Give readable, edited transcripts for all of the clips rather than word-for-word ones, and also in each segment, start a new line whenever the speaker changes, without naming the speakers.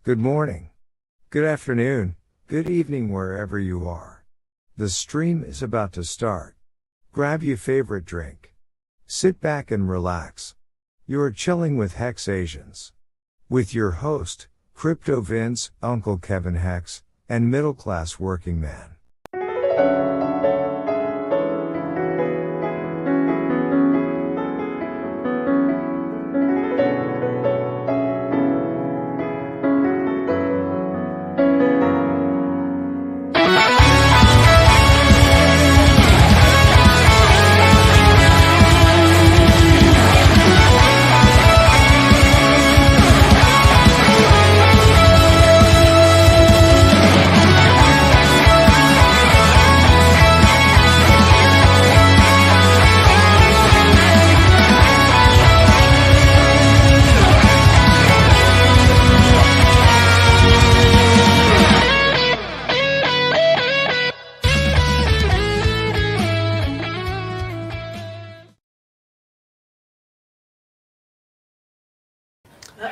Good morning, good afternoon, good evening wherever you are. The stream is about to start. Grab your favorite drink. Sit back and relax. You're chilling with HexAsians. With your host, Crypto Vince, Uncle Kevin Hex, and middle class working man.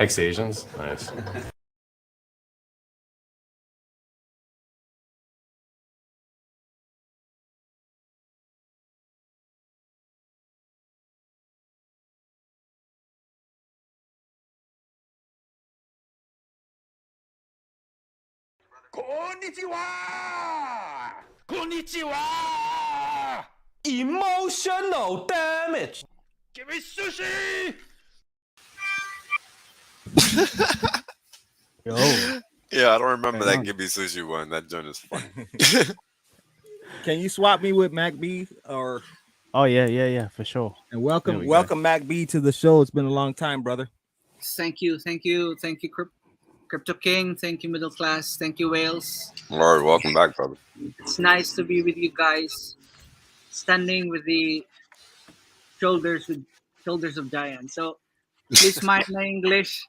HexAsians, nice.
Konnichiwa! Konnichiwa! Emotional damage. Give me sushi!
Yo.
Yeah, I don't remember that Give Me Sushi one. That joint is funny.
Can you swap me with Mac B or?
Oh yeah, for sure.
And welcome Mac B to the show. It's been a long time, brother.
Thank you, Crypto King. Thank you, Middle Class. Thank you, Wales.
All right, welcome back, brother.
It's nice to be with you guys, standing with the shoulders of giants. So please mind my English.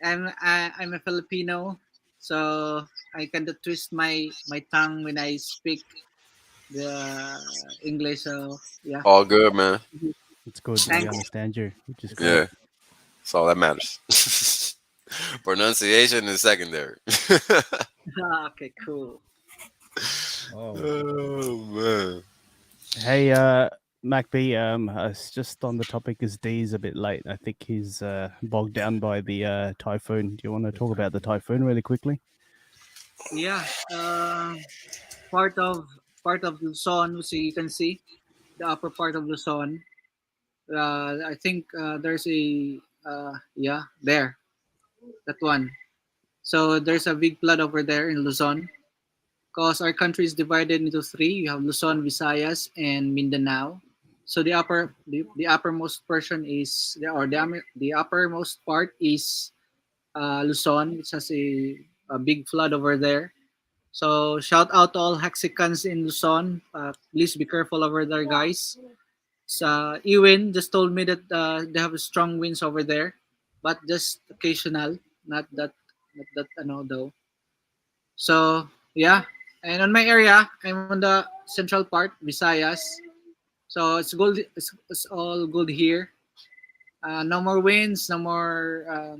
I'm a Filipino, so I kind of twist my tongue when I speak the English. So yeah,
All good, man.
It's good. We understand you, which is good.
Yeah, that's all that matters. Pronunciation is secondary.
Okay, cool.
Oh man.
Hey, Mac B, it's just on the topic is D's a bit late. I think he's bogged down by the typhoon. Do you want to talk about the typhoon really quickly?
Yeah, part of Luzon, so you can see the upper part of Luzon. I think there's a there, that one. So there's a big flood over there in Luzon, because our country is divided into three. You have Luzon, Visayas, and Mindanao. So the uppermost portion is the uppermost part is Luzon, which has a big flood over there. So shout out to all Hexicans in Luzon. Please be careful over there, guys. So Ewan just told me that they have strong winds over there, but just occasional, not that though. So yeah, and on my area, I'm on the central part, Visayas. So it's good. It's all good here. No more winds, no more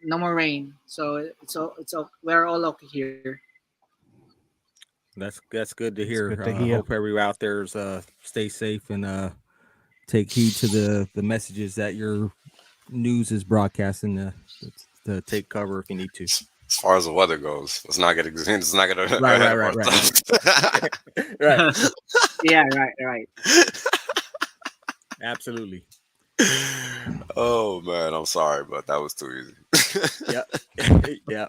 rain. So we're all okay here.
That's good to hear.
Good to hear.
Hope everyone out there stay safe and take heed to the messages that your news is broadcasting to take cover if you need to.
As far as the weather goes, let's not get right.
Right.
Yeah, right.
Absolutely.
Oh man, I'm sorry, but that was too easy.
Yeah.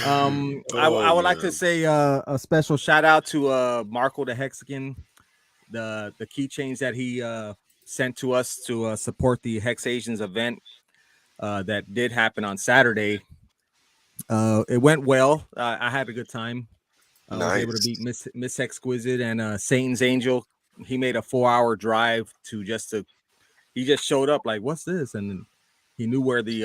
I would like to say a special shout out to Marco the Hexican, the keychains that he sent to us to support the HexAsians event that did happen on Saturday. It went well. I had a good time. I was able to beat Miss Exquisite and Satan's Angel. He made a 4-hour drive he just showed up like, what's this? And he knew where we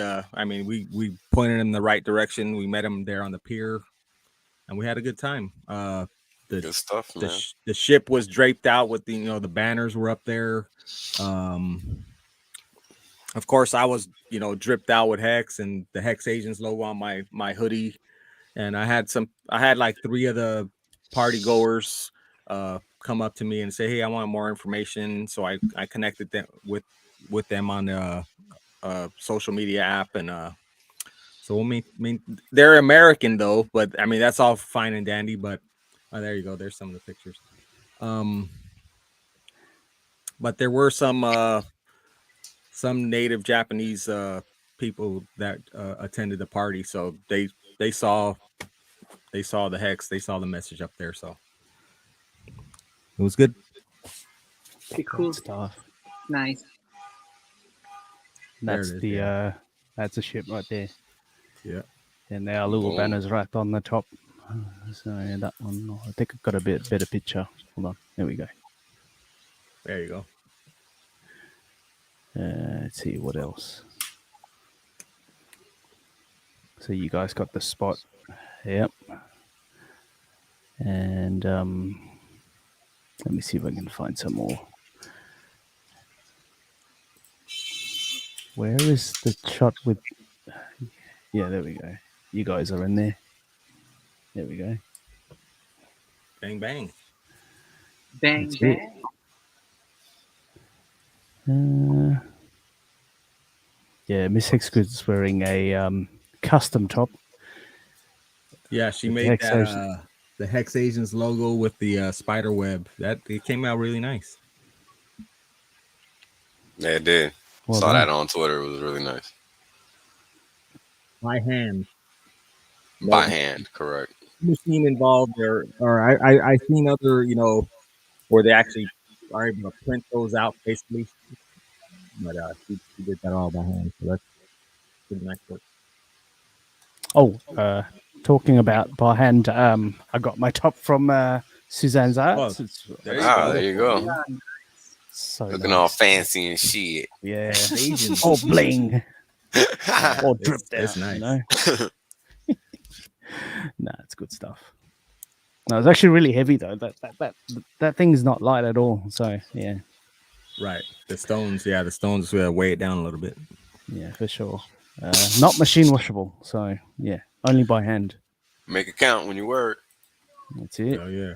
pointed him in the right direction. We met him there on the pier and we had a good time.
Good stuff, man.
The ship was draped out with the banners were up there. of course, I was, dripped out with Hex and the HexAsians logo on my hoodie. And I had like 3 of the party goers come up to me and say, "Hey, I want more information." So I connected them with them on the social media app. And so I mean, they're American though, but I mean, that's all fine and dandy. But there you go. There's some of the pictures. But there were some native Japanese people that attended the party, so they saw the Hex, they saw the message up there, so it was good.
Okay, cool
stuff.
Nice.
That's that's a ship right there.
Yeah.
And there are little banners right on the top. So that one, I think I've got a bit better picture. Hold on, there we go.
There you go.
Let's see what else. So you guys got the spot. Yep. And let me see if I can find some more. Where is the shot with... Yeah, there we go. You guys are in there. There we go.
Bang, bang.
Bang, bang.
Yeah, Miss Hexgood's wearing a custom top.
Yeah, she made that the HexAsians logo with the spider web. It came out really nice.
Yeah, it did.
Well
Saw
done.
that on Twitter. It was really nice.
By hand.
By hand, correct.
Machine involved there, or I seen other, where they actually are able to print those out basically. But she did that all by hand, so that's pretty nice work.
Oh, talking about by hand, I got my top from Suzanne's Arts.
There you go.
Yeah.
So
looking all fancy and shit.
Yeah, all bling, all dripped out.
It's nice.
You know? Nah, it's good stuff. No, it's actually really heavy though. That thing's not light at all. So yeah.
Right. The stones weigh it down a little bit.
Yeah, for sure. Not machine washable. So yeah, only by hand.
Make it count when you work.
That's it.
Oh yeah.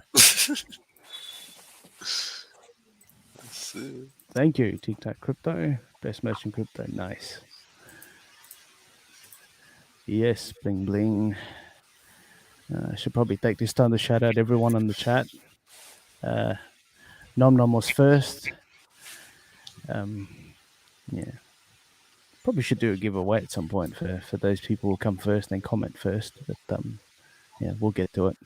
Thank you, TikTok Crypto. Best merch in crypto. Nice. Yes, bling bling. I should probably take this time to shout out everyone on the chat. Nom Nom was first. Yeah. Probably should do a giveaway at some point for those people who come first and comment first. But yeah, we'll get to it.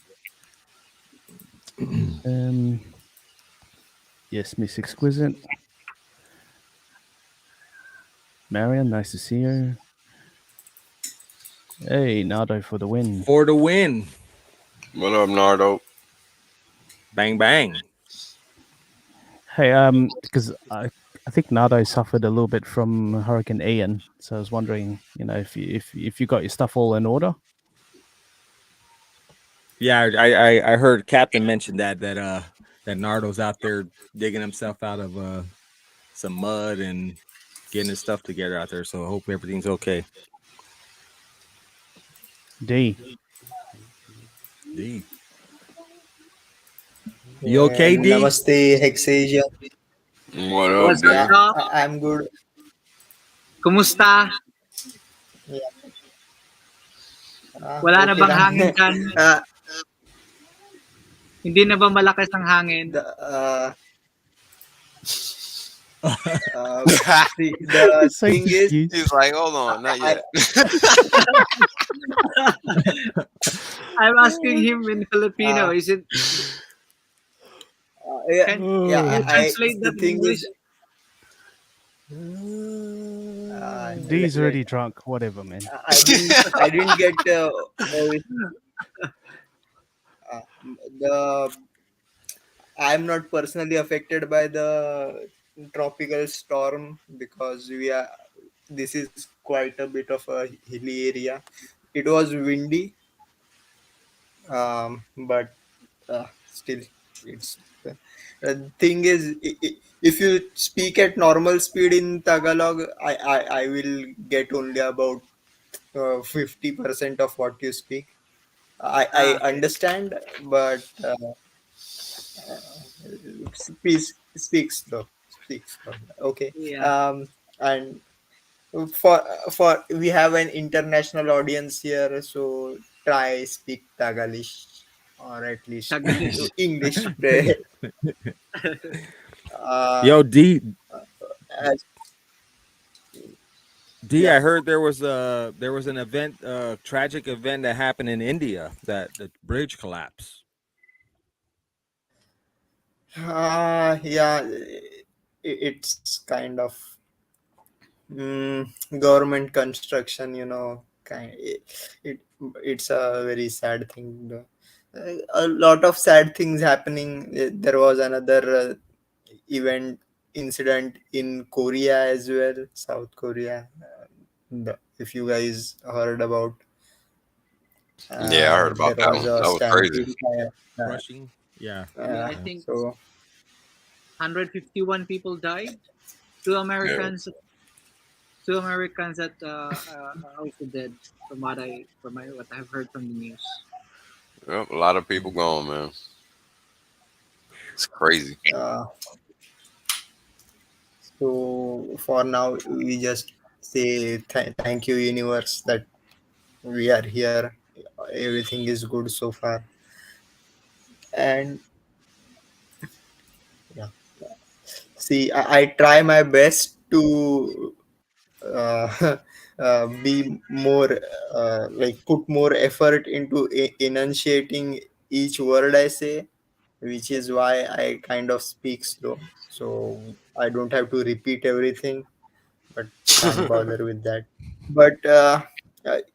Yes, Miss Exquisite. Marion, nice to see you. Hey, Nardo for the win.
For the win.
What up, Nardo?
Bang bang.
Hey, because I think Nardo suffered a little bit from Hurricane Ian, so I was wondering, if you got your stuff all in order.
Yeah, I heard Captain mention that Nardo's out there digging himself out of some mud and getting his stuff together out there. So I hope everything's okay.
D.
You okay, D?
Namaste, HexAsians.
What up,
What's
dude?
up, Doc?
I'm good.
Kumusta?
Yeah.
Wala na
okay
bang
lang.
hangin dyan? Hindi na ba malakas ang hangin?
The
So
thing is,
confused.
He's like, hold on, not yet.
I'm asking him in Filipino. Is it? Can you translate
the
that
thing
English?
is,
D's already drunk. Whatever, man.
I didn't get I'm not personally affected by the tropical storm because this is quite a bit of a hilly area. It was windy, but still, it's the thing is, if you speak at normal speed in Tagalog, I will get only about 50% of what you speak. I
Okay.
understand, but please speak slow. Speak slow. Okay.
Yeah.
And for we have an international audience here, so try speak Tagalish or at least
Taglish.
English. uh,
Yo,
as,
D,
yeah.
I heard there was an event, tragic event that happened in India that the bridge collapsed.
Yeah, it's kind of government construction, it it's a very sad thing though. A lot of sad things happening. There was another event incident in Korea as well, South Korea. If you guys heard about,
Yeah, I heard
there
about that
was
one.
a
That was crazy.
stampede.
Crushing. Yeah.
Yeah, I
Yeah.
think
So
151 people died. Two
Yeah.
Americans, two Americans that are also dead. What I've heard from the news.
Yep, a lot of people gone, man. It's crazy.
so for now, we just say thank you, universe, that we are here. Everything is good so far, and yeah. See, I try my best to be more like put more effort into enunciating each word I say, which is why I kind of speak slow. So I don't have to repeat everything, but can't bother with that. But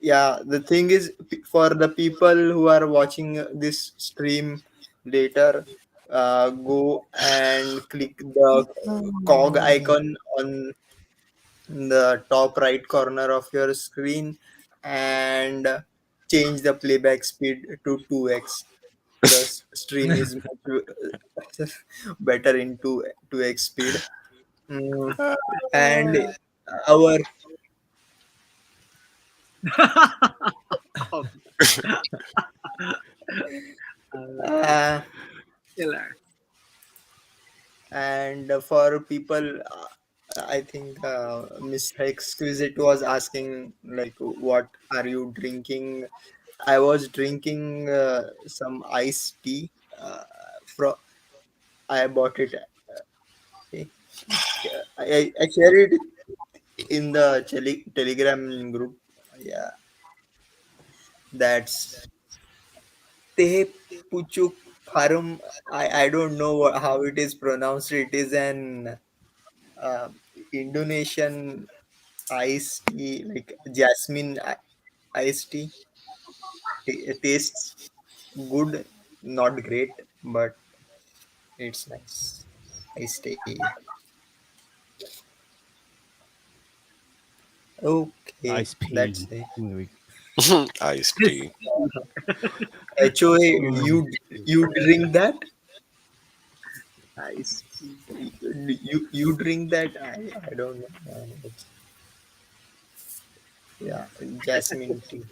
yeah, the thing is, for the people who are watching this stream later, go and click the cog icon on the top right corner of your screen and change the playback speed to 2x. The stream is much better in 2x speed. Mm, and our
Oh,
uh,
killer.
and for people, I think Miss Exquisite was asking like, what are you drinking? I was drinking some iced tea. From I bought it. Okay. I shared it in the Telegram group. Yeah, that's Te Puchuk Harum. I don't know how it is pronounced. It is an uh, Indonesian iced tea, like jasmine iced tea. It tastes good, not great, but it's nice. Iced tea. Okay,
Ice
that's
P.
it.
Ice tea.
HOA,
Oh,
you drink that? Iced tea. You drink that? I don't know. Yeah, jasmine tea.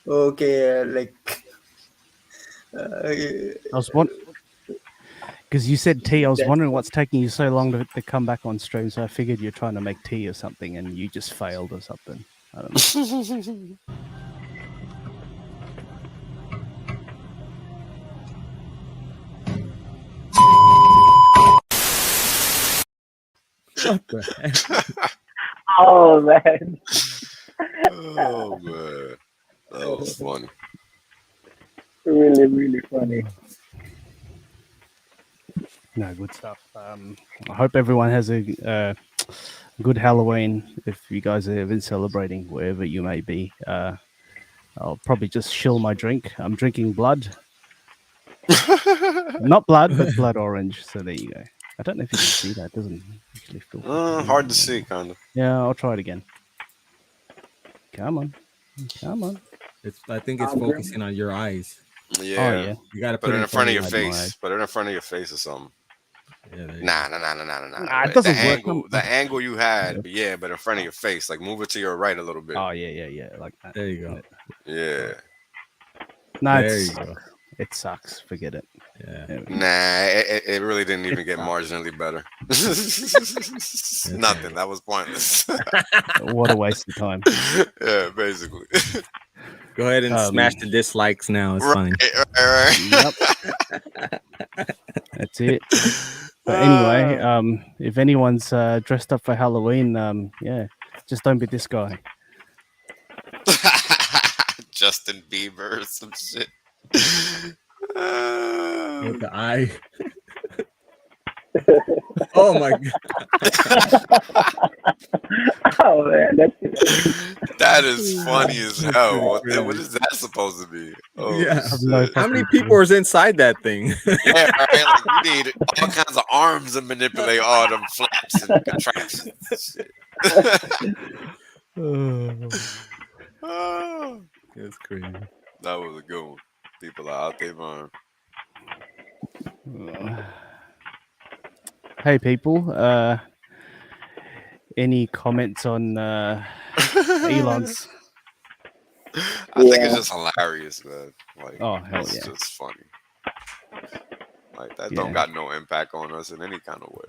Okay, like
I was because you said tea. I was
that's
wondering what's taking you so long to come back on stream. So I figured you're trying to make tea or something, and you just failed or something. I don't know.
What the heck?
Oh man.
Oh man, that was funny.
Really, really funny.
No, good stuff. I hope everyone has a good Halloween. If you guys have been celebrating wherever you may be, I'll probably just chill my drink. I'm drinking blood, not blood, but blood orange. So there you go. I don't know if you can see that. It doesn't actually feel
Hard to see, kind of.
Yeah, I'll try it again. Come on, come on.
I think it's focusing on your eyes.
Yeah.
You gotta
Put it in front of your
of
face.
my-
Put it in front of your face or something.
Yeah, there you
Nah.
Nah, it doesn't work.
The angle you had, but in front of your face. Like move it to your right a little bit.
Oh yeah, like that.
There you go.
Yeah.
No,
There you go.
it sucks. Forget it.
Yeah.
Nah, it really didn't even get marginally better. Nothing. That was pointless.
What a waste of time.
Yeah, basically.
Go ahead and smash the dislikes now. It's fine.
Right.
Yep. That's it. But anyway, if anyone's dressed up for Halloween, yeah, just don't be this guy.
Justin Bieber or some shit.
With the eye. Oh my god.
Oh man,
That is funny as hell. What is that supposed to be? Oh,
Yeah.
shit.
How many people are inside that thing?
Yeah, right? Like you need all kinds of arms to manipulate all them flaps and contractions. Oh,
It's crazy.
that was a good one. People are out there, man.
Hey, people. Any comments on Elon's?
I think it's just hilarious, man. Like,
Oh, hell
it's
yeah.
just funny. Like that
Yeah.
don't got no impact on us in any kind of way.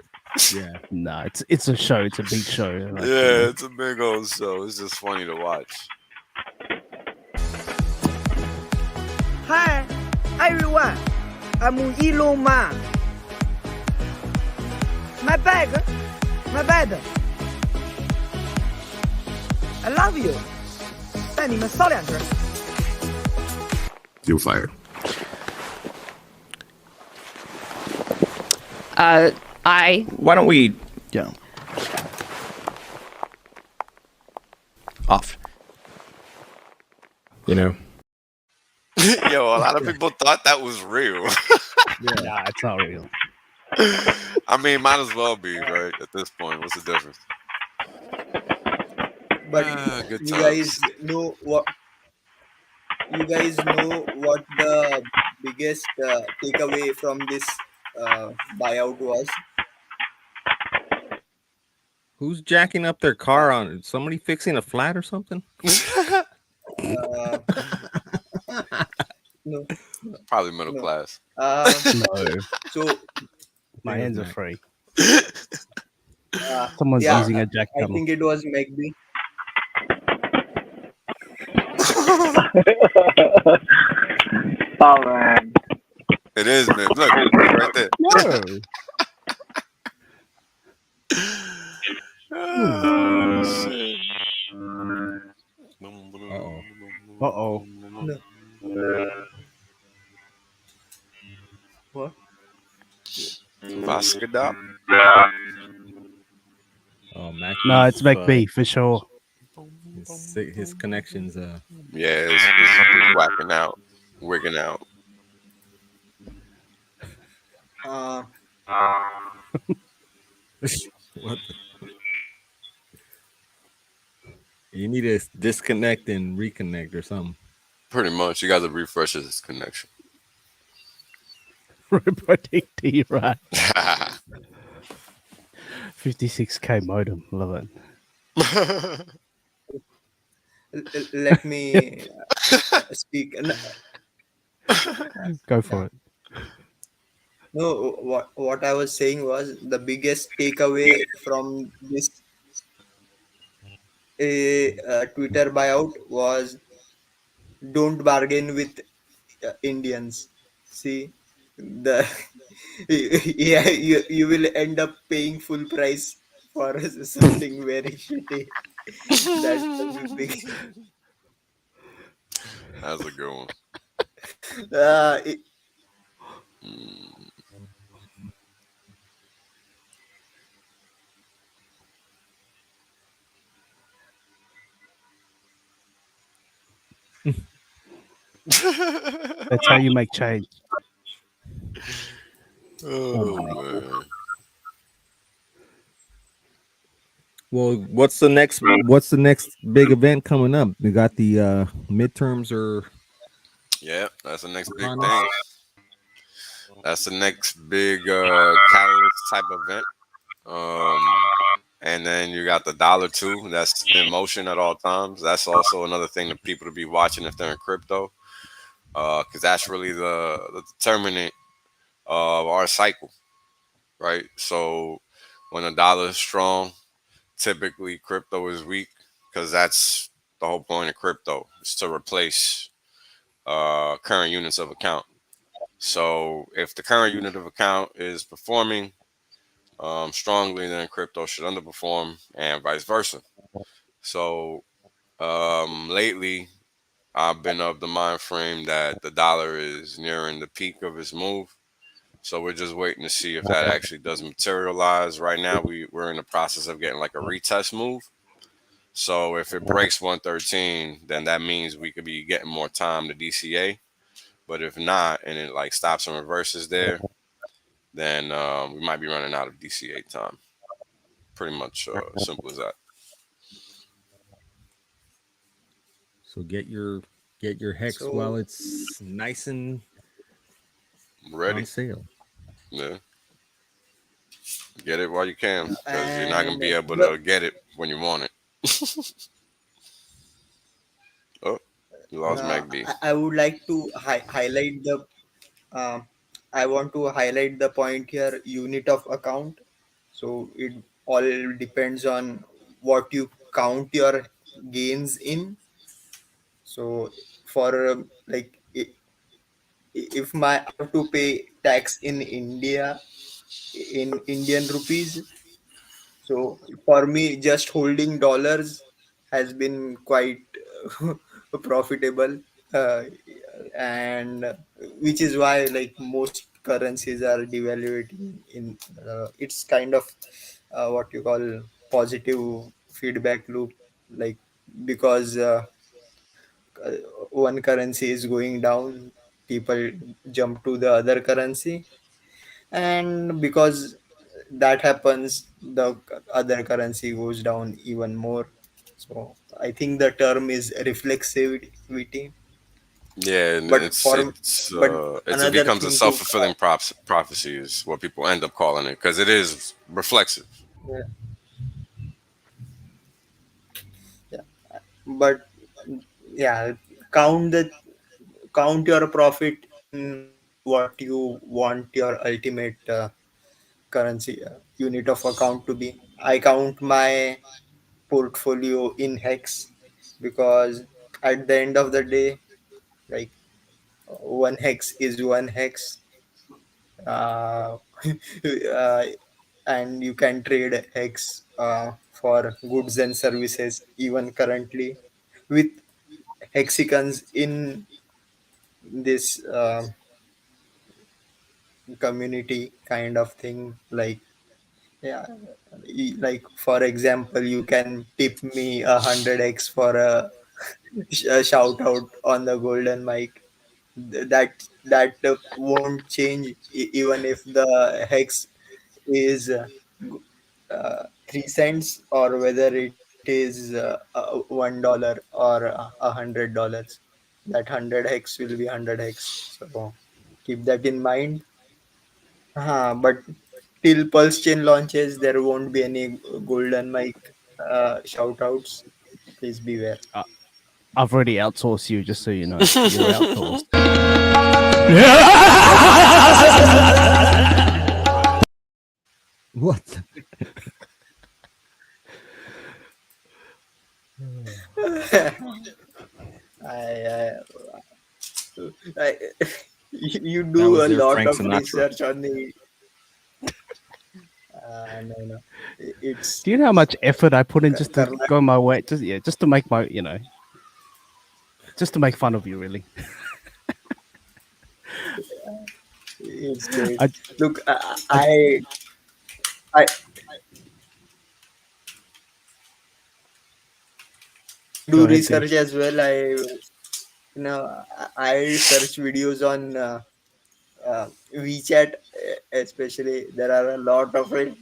Yeah.
No, it's a show. It's a big show. Like,
Yeah, it's a big old show. It's just funny to watch.
Hi, everyone. I'm Elon Musk. My bag. I love you. 带你们骚两句。
You're fired.
Why don't we
Yeah.
off? You know.
Yo, a lot of people thought that was real.
Nah, it's not real.
I mean, might as well be, right? At this point, what's the difference?
But
Good
you
times.
guys know what? You guys know what the biggest takeaway from this buyout was?
Who's jacking up their car on? Somebody fixing a flat or something?
No.
Probably middle
No.
class.
No,
So
my hands are free.
uh,
Someone's
yeah,
using a
I
jackhammer.
think it was McBee.
oh man.
It is, man. Look, right there.
No.
Oh, shit.
Uh-oh.
What?
Vascadop.
Oh, Mac.
No, it's McBee for sure.
His connections.
Yeah, it's whacking out, wigging out.
What the? You need to disconnect and reconnect or something.
Pretty much, you got to refresh his connection.
Reporting to you, right? 56K modem. Love it.
Let me speak.
Go for it.
No, what I was saying was the biggest takeaway from this Twitter buyout was don't bargain with Indians. See, the yeah, you will end up paying full price for something very shitty. That's the big.
That's a good one.
That's how you make change.
Oh man.
Well, what's the next big event coming up? We got the midterms or
Yeah, that's the next big
upon us.
thing. That's the next big catalyst type event. Um, and then you got the dollar too. That's in motion at all times. That's also another thing that people to be watching if they're in crypto, because that's really the determinant of our cycle, right? So when the dollar is strong, typically crypto is weak because that's the whole point of crypto is to replace current units of account. So if the current unit of account is performing strongly, then crypto should underperform, and vice versa. So lately, I've been of the mind frame that the dollar is nearing the peak of its move. So we're just waiting to see if that actually does materialize. Right now, we're in the process of getting like a retest move. So if it breaks 113, then that means we could be getting more time to DCA. But if not, and it like stops and reverses there, then we might be running out of DCA time. Pretty much simple as that.
So get your hex while
So
it's nice and on
Ready?
sale.
Yeah. Get it while you can, because you're not gonna
and
be able
the
to get it when you want it. Oh, you lost MacD.
I would like to highlight the um, I want to highlight the point here, unit of account. So it all depends on what you count your gains in. So for like if my I have to pay tax in India in Indian rupees. So for me, just holding dollars has been quite profitable, uh, and which is why like most currencies are devaluating. In it's kind of what you call positive feedback loop, like because uh, one currency is going down, people jump to the other currency, and because that happens, the other currency goes down even more. So I think the term is reflexivity.
Yeah, and
but for but
it
another
becomes a
thing to
self-fulfilling prophecy is what people end up calling it, because it is reflexive.
yeah, yeah. But yeah, count the count your profit in what you want your ultimate currency unit of account to be. I count my portfolio in hex, because at the end of the day, like one hex is one hex, uh, uh, and you can trade hex for goods and services even currently with hexicans in this community kind of thing. Like yeah, like for example, you can tip me 100x for a shout out on the golden mic. That won't change even if the hex is 3 cents, or whether it is $1 or $100. That 100 hex will be 100 hex, so keep that in mind. But till Pulse Chain launches, there won't be any golden mic shout outs. Please beware.
I've already outsourced you, just so you know. You're outsourced.
What?
I, I, you
That
do
was
a
their
lot
Frank
of
Sinatra.
research on the. No. It's
Do you know how much effort I put in just to
Karnataka.
go my way? Just to make my, just to make fun of you, really.
It's great.
I,
Look,
I
I
Go
do
ahead,
research
Fish.
as well. I search videos on WeChat, especially. There are a lot of it,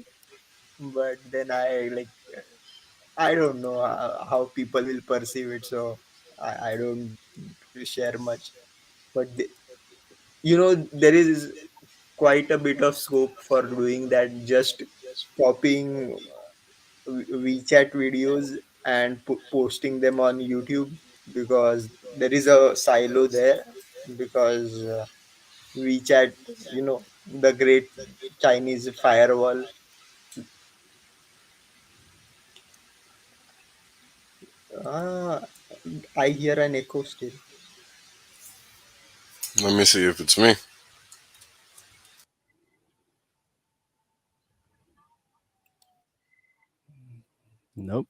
but then I don't know how people will perceive it, so I don't share much. but there is quite a bit of scope for doing that. Just copying WeChat videos and posting them on YouTube, because there is a silo there. Because WeChat, the great Chinese firewall. Ah, I hear an echo still.
Let me see if it's me.
Nope.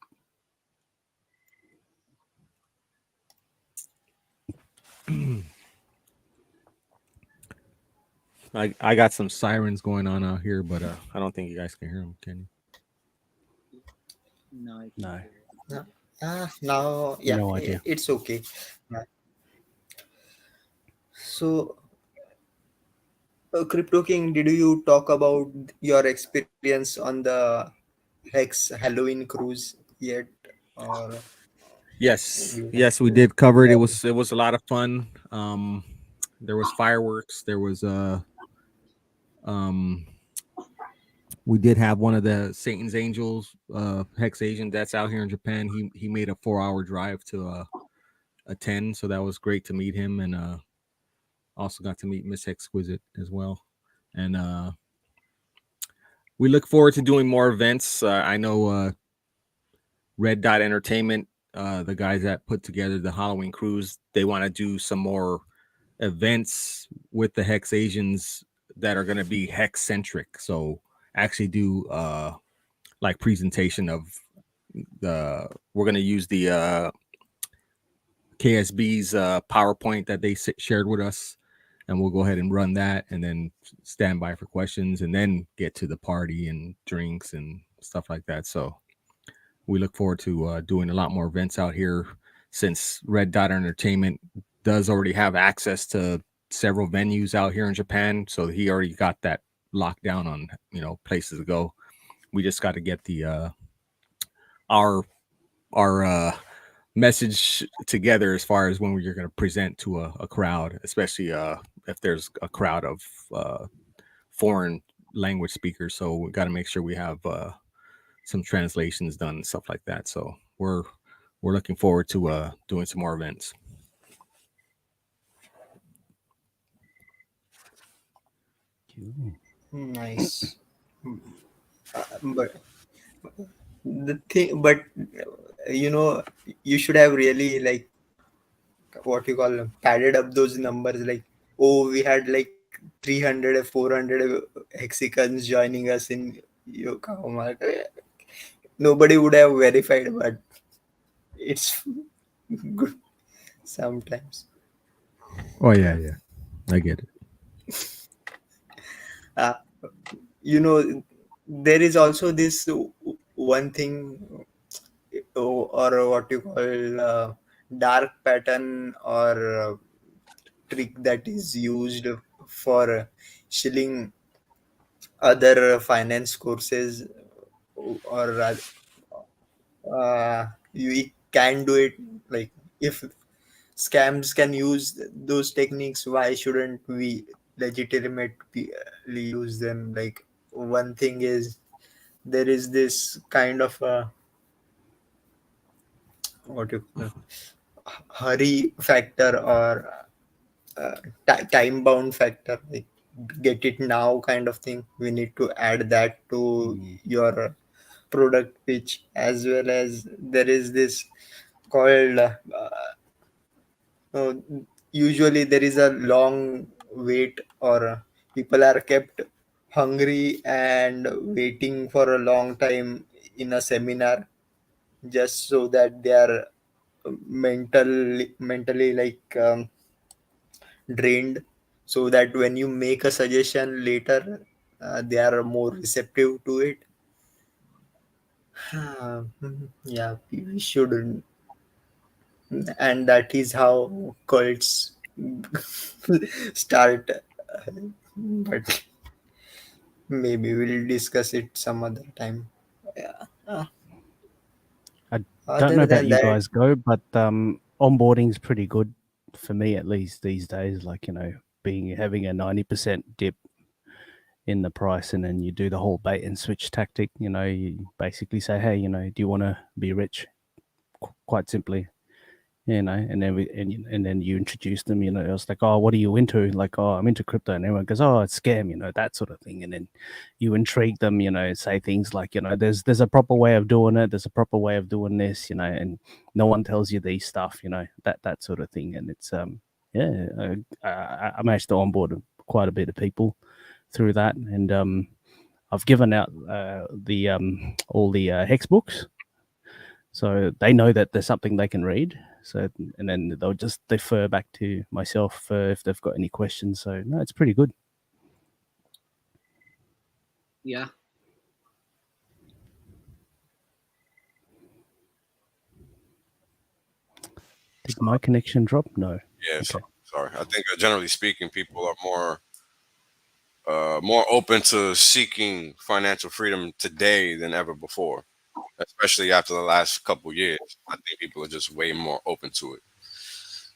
I got some sirens going on out here, but I don't think you guys can hear them, can you?
No.
No.
Now, yeah,
No idea.
it's okay. So, Crypto King, did you talk about your experience on the Hex Halloween cruise yet? Or
Yes,
you
we did cover it. It was a lot of fun. There was fireworks. There was we did have one of the Satan's Angels, HexAsian that's out here in Japan. He made a 4-hour drive to attend, so that was great to meet him, and also got to meet Miss Exquisite as well. And we look forward to doing more events. I know Red Dot Entertainment, the guys that put together the Halloween cruise, they want to do some more events with the HexAsians that are going to be hex centric. So actually do like presentation of we're going to use the KSB's PowerPoint that they shared with us, and we'll go ahead and run that and then stand by for questions and then get to the party and drinks and stuff like that. So we look forward to doing a lot more events out here, since Red Dot Entertainment does already have access to several venues out here in Japan. So he already got that locked down on, places to go. We just got to get the our message together as far as when we're going to present to a crowd, especially if there's a crowd of foreign language speakers. So we got to make sure we have some translations done and stuff like that. So we're looking forward to doing some more events.
nice. But the thing, but you should have really, like, what you call them, padded up those numbers. Like, oh, we had like 300 400 hexicans joining us in Yokohama. Nobody would have verified, but it's good sometimes.
Oh yeah, I get it.
There is also this one thing, or what you call dark pattern, or trick that is used for shilling other finance courses, or you can do it. Like, if scams can use those techniques, why shouldn't we legitimately use them? Like, one thing is, there is this kind of what you call hurry factor, or time bound factor, like get it now kind of thing. We need to add that to your product pitch, as well as there is this called uh, usually there is a long wait, or people are kept hungry and waiting for a long time in a seminar, just so that they are mentally like drained, so that when you make a suggestion later, they are more receptive to it. Yeah, we should. And that is how cults start. But maybe we'll discuss it some other time. Yeah.
I don't
Other
know about
than
you
that,
guys go, but onboarding is pretty good for me at least these days, like, you know, having a 90% dip in the price, and then you do the whole bait and switch tactic. You know, you basically say, hey, you know, do you want to be rich? Quite simply, you know, and then you introduce them. You know, it's like, oh, what are you into? Like, oh, I'm into crypto, and everyone goes, oh, it's scam, you know, that sort of thing. And then you intrigue them, you know, say things like, you know, there's a proper way of doing it, there's a proper way of doing this, you know, and no one tells you these stuff, you know, that sort of thing. And it's yeah, I managed to onboard quite a bit of people through that, and I've given out all the hex books, so they know that there's something they can read. So, and then they'll just defer back to myself if they've got any questions. So no, it's pretty good.
Yeah.
Did my connection drop? No.
Yeah, okay. Sorry. I think generally speaking, people are more open to seeking financial freedom today than ever before, especially after the last couple years. I think people are just way more open to it.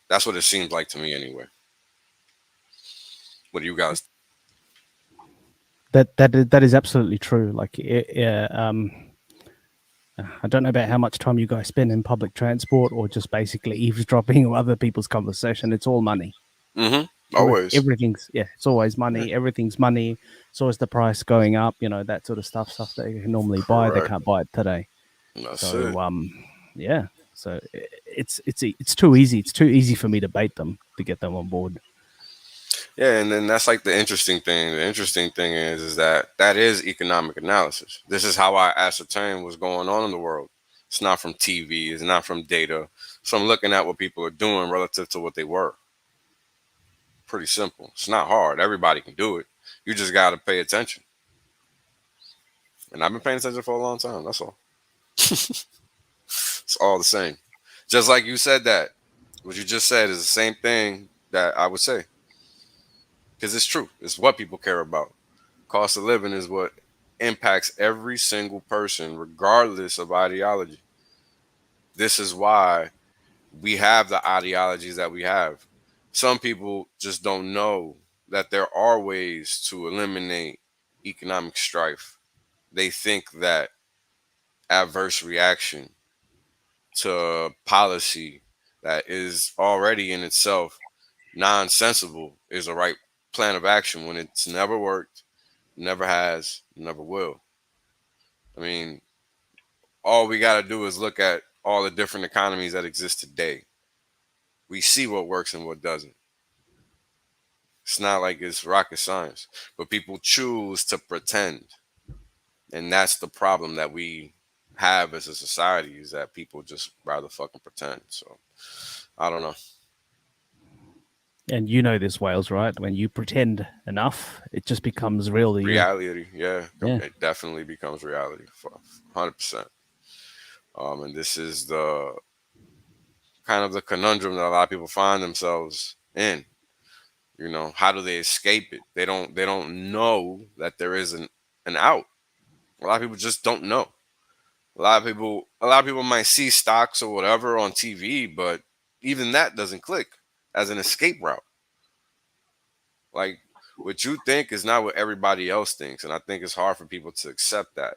That's what it seems like to me, anyway. What do you guys?
That is absolutely true. Like, I don't know about how much time you guys spend in public transport or just basically eavesdropping on other people's conversation. It's all money.
Mm-hmm. Always.
Everything's, yeah, it's always money. Yeah. Everything's money. It's always the price going up, you know, that sort of stuff that you can normally buy. They can't buy it today.
That's it.
Yeah. So it's too easy. It's too easy for me to bait them, to get them on board.
Yeah, and then that's like the interesting thing. The interesting thing is that is economic analysis. This is how I ascertain what's going on in the world. It's not from TV. It's not from data. So I'm looking at what people are doing relative to what they were. Pretty simple. It's not hard. Everybody can do it. You just got to pay attention. And I've been paying attention for a long time. That's all. It's all the same. Just like you said that. What you just said is the same thing that I would say. Because it's true. It's what people care about. Cost of living is what impacts every single person, regardless of ideology. This is why we have the ideologies that we have. Some people just don't know that there are ways to eliminate economic strife. They think that adverse reaction to policy that is already in itself nonsensible is a right plan of action when it's never worked, never has, never will. I mean, all we got to do is look at all the different economies that exist today. We see what works and what doesn't. It's not like it's rocket science, but people choose to pretend. And that's the problem that we have as a society, is that people just rather fucking pretend. So I don't know.
And you know this, Wales, right? When you pretend enough, it just becomes real to you.
Reality, yeah. It definitely becomes reality, 100%. And this is the kind of the conundrum that a lot of people find themselves in. You know, how do they escape it? They don't know that there is an out. A lot of people just don't know. A lot of people might see stocks or whatever on TV, but even that doesn't click as an escape route. Like, what you think is not what everybody else thinks, and I think it's hard for people to accept that.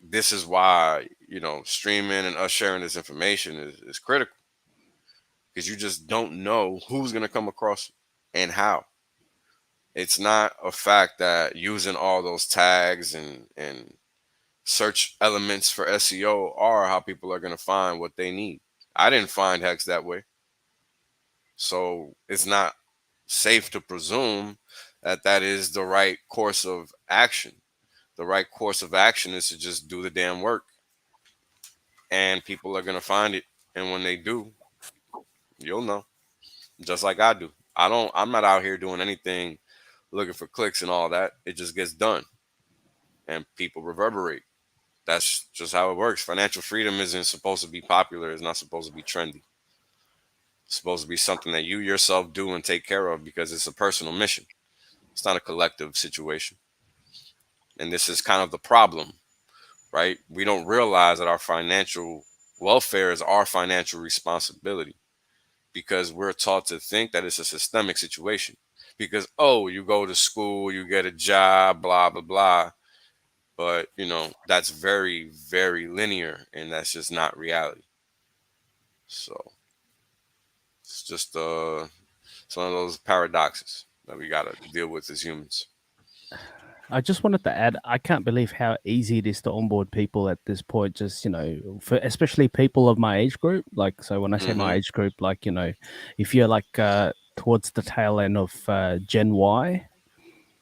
This is why, you know, streaming and us sharing this information is critical, because you just don't know who's going to come across and how. It's not a fact that using all those tags and search elements for SEO are how people are going to find what they need. I didn't find Hex that way. So it's not safe to presume that that is the right course of action. The right course of action is to just do the damn work. And people are going to find it. And when they do, you'll know. Just like I do. I'm not out here doing anything looking for clicks and all that. It just gets done. And people reverberate. That's just how it works. Financial freedom isn't supposed to be popular. It's not supposed to be trendy. It's supposed to be something that you yourself do and take care of, because it's a personal mission. It's not a collective situation. And this is kind of the problem, right? We don't realize that our financial welfare is our financial responsibility. because we're taught to think that it's a systemic situation. Because, oh, you go to school, you get a job, blah, blah, blah. But, you know, that's very, very linear, and that's just not reality. So it's just it's one of those paradoxes that we got to deal with as humans.
I just wanted to add, I can't believe how easy it is to onboard people at this point. Just, you know, for especially people of my age group. Like, so when I say my age group, like, you know, if you're like towards the tail end of Gen Y,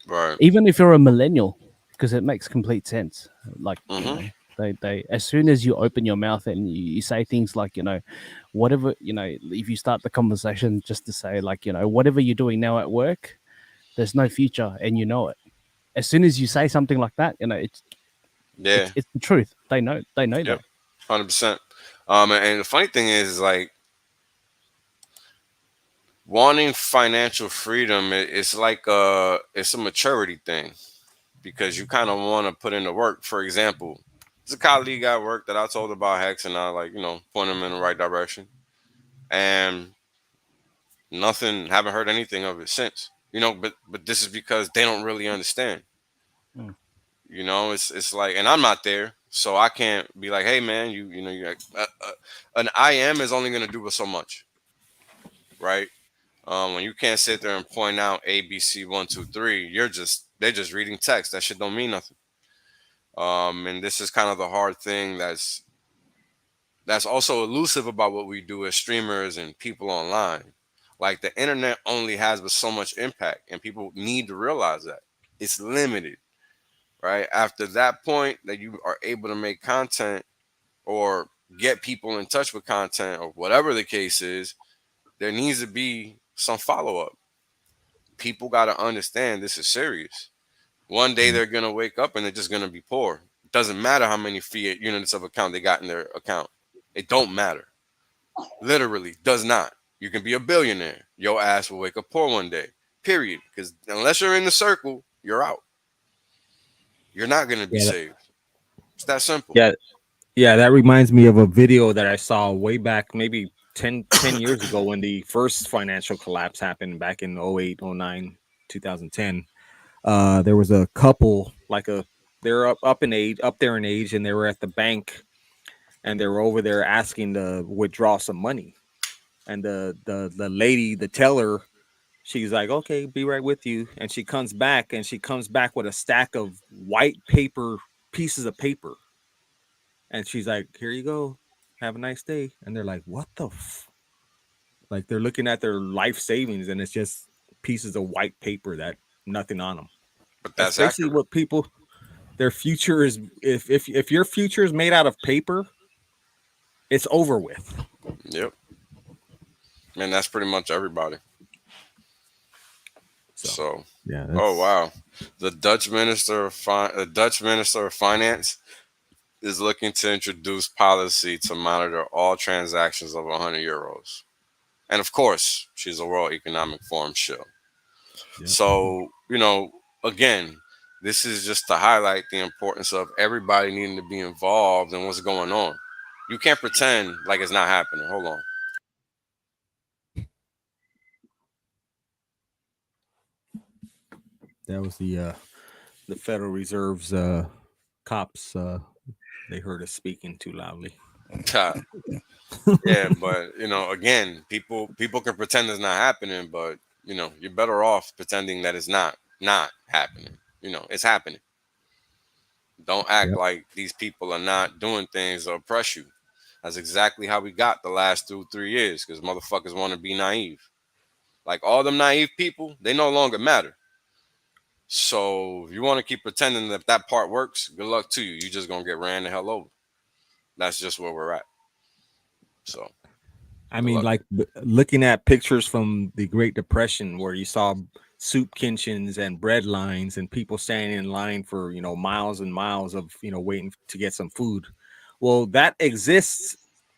right?
Even if you're a millennial, because it makes complete sense. Like, you know, they as soon as you open your mouth and you say things like, you know, whatever, you know, if you start the conversation just to say like, you know, whatever you're doing now at work, there's no future, and you know it. As soon as you say something like that, you know, it's the truth. They know that.
100%. And the funny thing is like wanting financial freedom. It's like it's a maturity thing, because you kind of want to put in the work. For example, there's a colleague at work that I told about Hex, and I like, you know, point him in the right direction, and nothing. Haven't heard anything of it since. You know, but this is because they don't really understand. You know, it's like, and I'm not there, so I can't be like, hey man, you know, you an IM is only gonna do so much, right? When you can't sit there and point out ABC 1 2 3, they're just reading text. That shit don't mean nothing. And this is kind of the hard thing that's also elusive about what we do as streamers and people online. Like, the internet only has but so much impact, and people need to realize that it's limited, right? After that point that you are able to make content or get people in touch with content or whatever the case is, there needs to be some follow-up. People got to understand this is serious. One day they're going to wake up and they're just going to be poor. It doesn't matter how many fiat units of account they got in their account. It don't matter. Literally does not. You can be a billionaire. Your ass will wake up poor one day. Period. Because unless you're in the circle, you're out. You're not going to be saved. It's that simple.
Yeah, that reminds me of a video that I saw way back, maybe 10 years ago, when the first financial collapse happened back in 08, 09, 2010. There was a couple, they're up there in age, and they were at the bank, and they were over there asking to withdraw some money. And the lady, the teller, she's like, okay, be right with you. And she comes back with a stack of white paper, pieces of paper. And she's like, here you go. Have a nice day. And they're like, what the like, they're looking at their life savings, and it's just pieces of white paper that nothing on them.
But that's
basically accurate. What people, their future is, if your future is made out of paper, it's over with.
Yep. And that's pretty much everybody. So
yeah.
Oh wow. The Dutch Minister of Finance is looking to introduce policy to monitor all transactions of 100 euros. And of course, she's a World Economic Forum shill. Yep. So, you know, again, this is just to highlight the importance of everybody needing to be involved in what's going on. You can't pretend like it's not happening. Hold on.
That was the Federal Reserve's cops. They heard us speaking too loudly.
Yeah, but you know, again, people can pretend it's not happening, but you know, you're better off pretending that it's not happening. You know, it's happening. Don't act like these people are not doing things to oppress you. That's exactly how we got the last 2-3 years, because motherfuckers want to be naive. Like, all them naive people, they no longer matter. So if you want to keep pretending that part works, good luck to you. You're just going to get ran the hell over. That's just where we're at. So,
I mean, like, looking at pictures from the Great Depression where you saw soup kitchens and bread lines and people standing in line for, you know, miles and miles of, you know, waiting to get some food. Well, that exists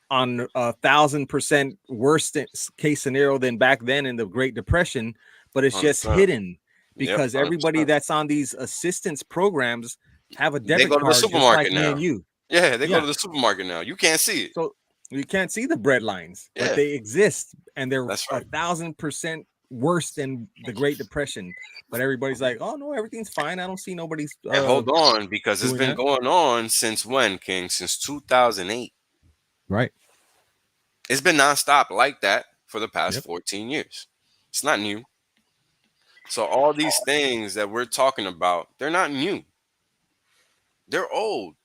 on 1,000% worse case scenario than back then in the Great Depression, but it's just hidden. Because everybody that's on these assistance programs have a debit card.
They go to the supermarket
like
now.
Me and you.
Yeah, they go to the supermarket now. You can't see it.
So You can't see the bread lines, but they exist, and they're 1,000% worse than the Great Depression. But everybody's like, "Oh no, everything's fine. I don't see nobody's."
And hold on, because it's been going on since when, King? Since 2008.
Right.
It's been nonstop like that for the past 14 years. It's not new. So all these things that we're talking about, they're not new. They're old.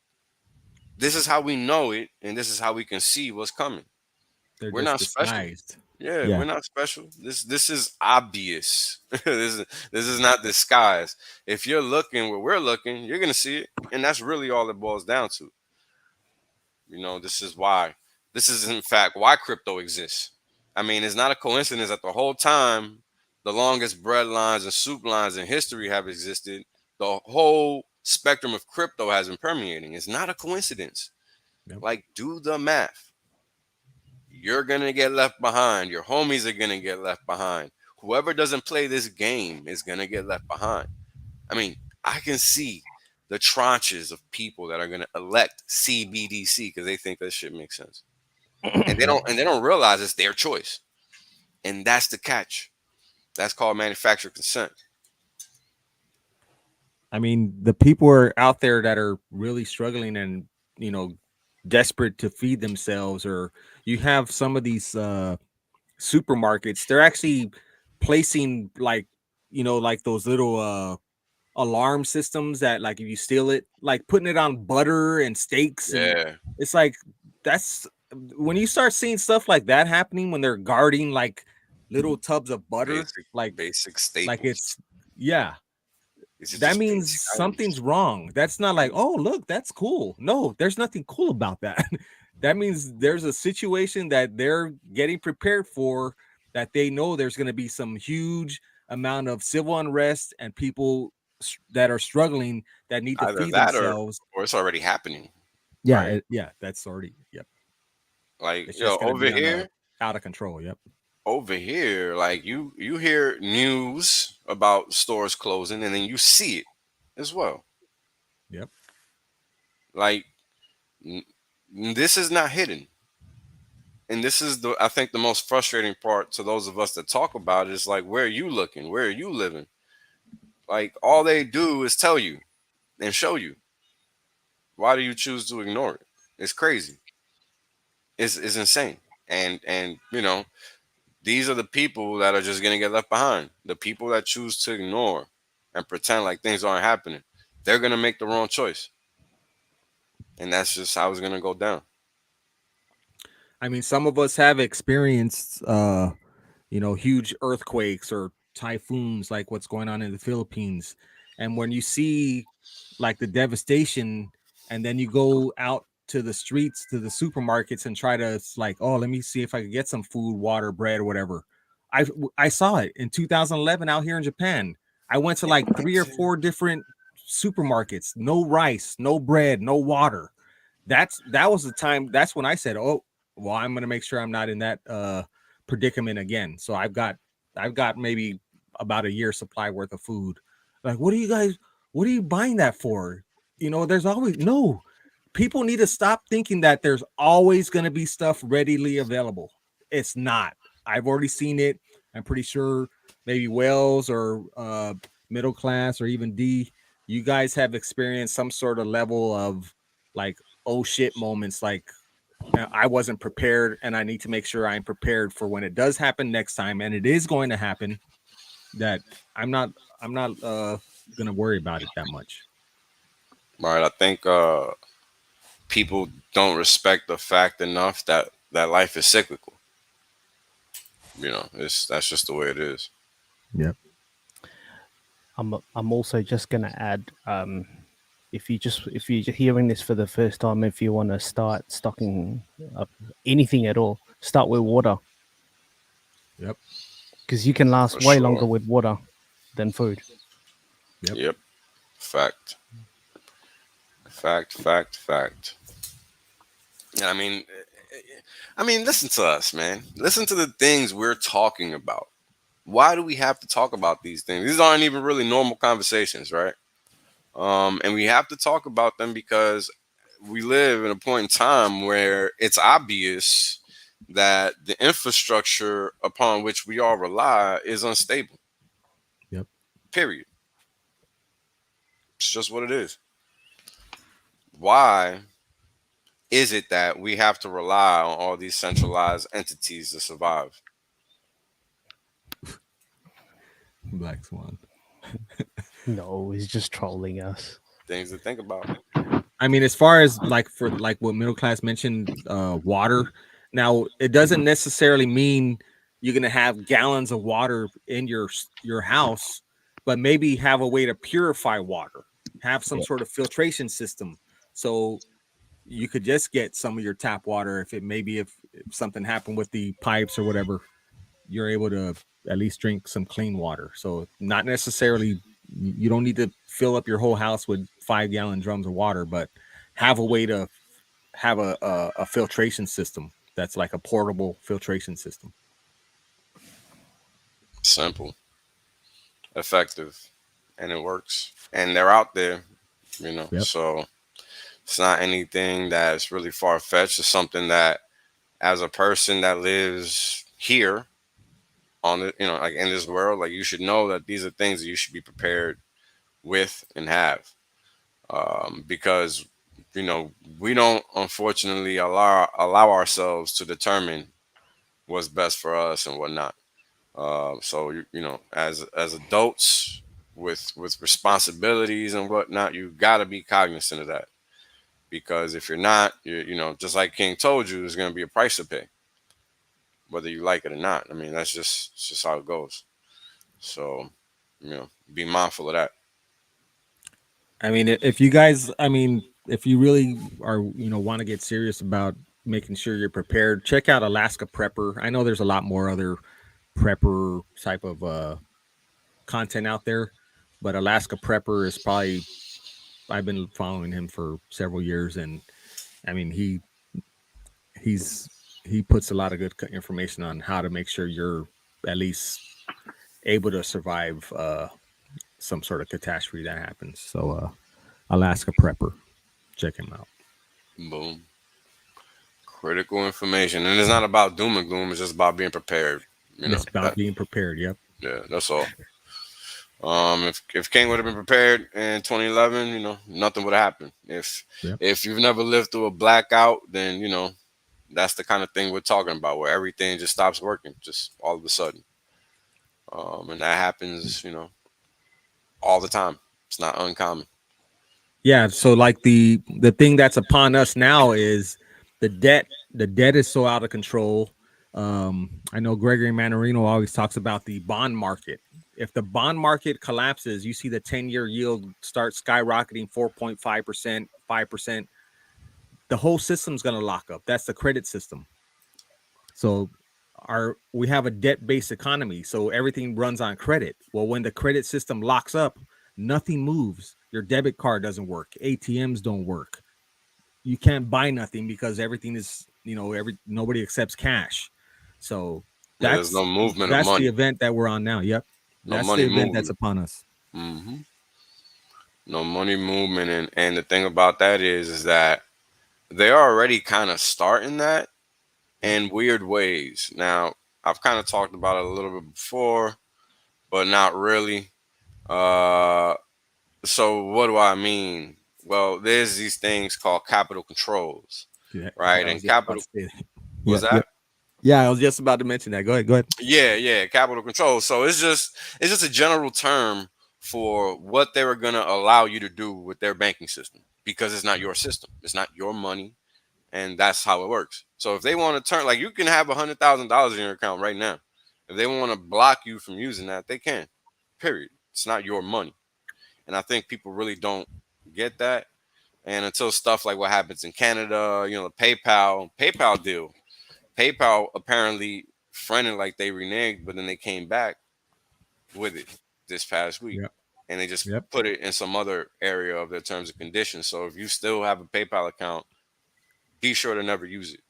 This is how we know it, and this is how we can see what's coming. We're not
disguised.
Special. Yeah, we're not special. This is obvious. this is not disguised. If you're looking where we're looking, you're gonna see it, and that's really all it boils down to. You know, this is why. This is in fact why crypto exists. I mean, it's not a coincidence that the whole time the longest bread lines and soup lines in history have existed, the whole spectrum of crypto has been permeating. It's not a coincidence. Yep. Like, do the math. You're going to get left behind. Your homies are going to get left behind. Whoever doesn't play this game is going to get left behind. I mean, I can see the tranches of people that are going to elect CBDC because they think that shit makes sense. And they don't realize it's their choice. And that's the catch. That's called manufacturer consent.
I mean, the people are out there that are really struggling and, you know, desperate to feed themselves, or you have some of these supermarkets, they're actually placing like, you know, like those little alarm systems that, like, if you steal it, like putting it on butter and steaks. And it's like, that's when you start seeing stuff like that happening, when they're guarding like little tubs of butter,
basic staples.
Like it's that means something's wrong. That's not like, oh, look, that's cool. No, there's nothing cool about that. That means there's a situation that they're getting prepared for, that they know there's going to be some huge amount of civil unrest and people that are struggling that need to feed themselves.
Or it's already happening.
Yeah, right? That's already,
Like, over here,
out of control.
Over here, like you hear news about stores closing, and then you see it as well. Like, this is not hidden, and this is I think the most frustrating part to those of us that talk about it is like, where are you looking? Where are you living? Like, all they do is tell you and show you. Why do you choose to ignore it? It's crazy. It's insane. And you know, these are the people that are just going to get left behind. The people that choose to ignore and pretend like things aren't happening, they're going to make the wrong choice. And that's just how it's going to go down.
I mean, some of us have experienced, you know, huge earthquakes or typhoons like what's going on in the Philippines. And when you see like the devastation, and then you go out to the streets, to the supermarkets, and try to, like, oh, let me see if I can get some food, water, bread, or whatever. I saw it in 2011 out here in Japan. I went to like 3 or 4 different supermarkets, no rice, no bread, no water. That was the time. That's when I said, oh, well, I'm going to make sure I'm not in that predicament again. So I've got maybe about a year's supply worth of food. Like, what are you buying that for? You know, there's always people need to stop thinking that there's always going to be stuff readily available. It's not. I've already seen it. I'm pretty sure maybe Wells or middle class or even D, you guys have experienced some sort of level of like, oh shit moments. Like, I wasn't prepared, and I need to make sure I'm prepared for when it does happen next time. And it is going to happen, that I'm not going to worry about it that much.
Right. I think people don't respect the fact enough that life is cyclical. You know, that's just the way it is.
Yep.
I'm also just gonna add, if you're hearing this for the first time, if you want to start stocking up anything at all, start with water.
Yep.
Because you can last way longer with water than food.
Yep. Fact. I mean, listen to us, man. Listen to the things we're talking about. Why do we have to talk about these things? These aren't even really normal conversations, right? And we have to talk about them because we live in a point in time where it's obvious that the infrastructure upon which we all rely is unstable.
Yep.
Period. It's just what it is. Why is it that we have to rely on all these centralized entities to survive?
Black Swan.
No, he's just trolling us.
Things to think about.
I mean, as far as like for like what middle class mentioned, water. Now, it doesn't necessarily mean you're gonna have gallons of water in your house, but maybe have a way to purify water. Have some sort of filtration system, so you could just get some of your tap water. If something happened with the pipes or whatever, you're able to at least drink some clean water. So not necessarily, you don't need to fill up your whole house with 5-gallon drums of water, but have a way to have a filtration system that's like a portable filtration system.
Simple, effective, and it works. And they're out there, so it's not anything that's really far-fetched. It's something that, as a person that lives here on the, like in this world, like you should know that these are things that you should be prepared with and have, because we don't unfortunately allow ourselves to determine what's best for us and whatnot. So as adults with responsibilities and whatnot, you got to be cognizant of that, because if you're not, just like King told you, there's going to be a price to pay, whether you like it or not. I mean, it's just how it goes. So, be mindful of that.
I mean, if you guys, if you really are, want to get serious about making sure you're prepared, check out Alaska Prepper. I know there's a lot more other prepper type of content out there, but Alaska Prepper is probably, I've been following him for several years, and I mean, he puts a lot of good information on how to make sure you're at least able to survive some sort of catastrophe that happens. So Alaska Prepper, check him out.
Boom. Critical information. And it's not about doom and gloom, it's just about being prepared.
It's about being prepared. Yep.
Yeah, that's all. If King would have been prepared in 2011, nothing would have happened. If you've never lived through a blackout, then that's the kind of thing we're talking about, where everything just stops working just all of a sudden. And that happens, all the time. It's not uncommon.
Yeah. So like the thing that's upon us now is the debt. The debt is so out of control. I know Gregory Mannarino always talks about the bond market. If the bond market collapses, you see the 10-year yield start skyrocketing 4.5%, 5%. The whole system's going to lock up. That's the credit system. So we have a debt-based economy, so everything runs on credit. Well, when the credit system locks up, nothing moves. Your debit card doesn't work. ATMs don't work. You can't buy nothing because everything is, nobody accepts cash. So
there's no movement
of money. That's the event that we're on now. Yep.
No
that's
money
the event
movement.
that's upon us.
Mm-hmm. No money movement. And the thing about that is that they're already kind of starting that in weird ways. Now, I've kind of talked about it a little bit before, but not really. So what do I mean? Well, there's these things called capital controls, right? And capital was that?
Yeah, I was just about to mention that. Go ahead.
Yeah, capital control. So it's just a general term for what they were gonna allow you to do with their banking system, because it's not your system, it's not your money, and that's how it works. So if they want to turn, like, you can have $100,000 in your account right now. If they want to block you from using that, they can. Period. It's not your money, and I think people really don't get that. And until stuff like what happens in Canada, the PayPal deal. PayPal apparently fronted like they reneged, but then they came back with it this past week.
Yep.
And they just put it in some other area of their terms and conditions. So if you still have a PayPal account, be sure to never use it.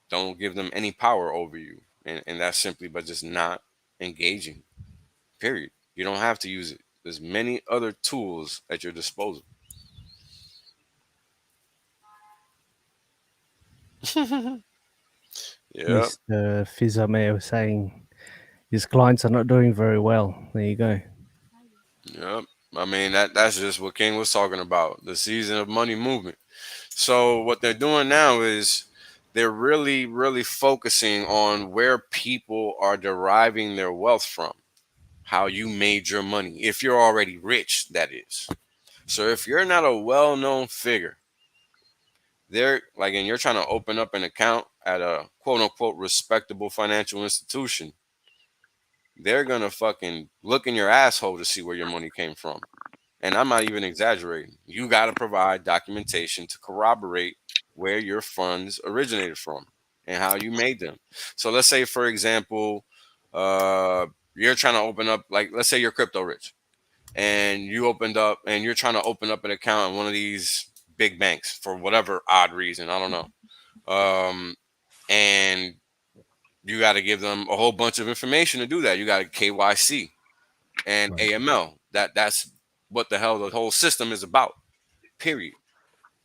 Don't give them any power over you. And that's simply by just not engaging. Period. You don't have to use it. There's many other tools at your disposal. Yeah.
Mr. Fizame was saying his clients are not doing very well. There you go.
Yep. I mean that's just what King was talking about, the season of money movement. So what they're doing now is they're really, really focusing on where people are deriving their wealth from, how you made your money. If you're already rich, that is. So if you're not a well-known figure, they're like, and you're trying to open up an account at a quote unquote respectable financial institution, they're gonna fucking look in your asshole to see where your money came from. And I'm not even exaggerating. You got to provide documentation to corroborate where your funds originated from and how you made them. So let's say, for example, you're trying to open up, like, let's say you're crypto rich and you opened up and you're trying to open up an account in one of these big banks for whatever odd reason. I don't know. And you got to give them a whole bunch of information to do that. You got KYC and
Right.
AML. That's what the hell the whole system is about. Period.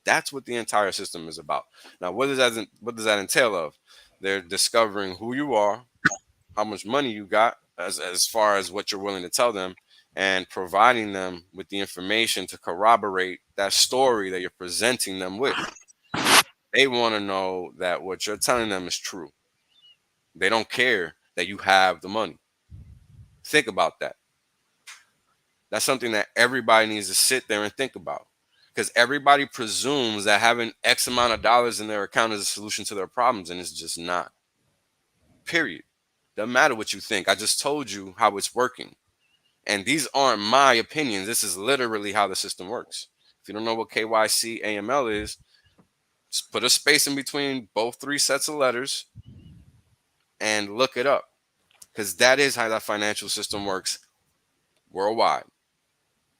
That's what the entire system is about. Now, what does that entail of? They're discovering who you are, how much money you got, as far as what you're willing to tell them, and providing them with the information to corroborate that story that you're presenting them with. They want to know that what you're telling them is true. They don't care that you have the money. Think about that. That's something that everybody needs to sit there and think about, because everybody presumes that having X amount of dollars in their account is a solution to their problems, and it's just not. Period. Doesn't matter what you think. I just told you how it's working. And these aren't my opinions. This is literally how the system works. If you don't know what KYC AML is, just put a space in between both three sets of letters and look it up, because that is how that financial system works worldwide.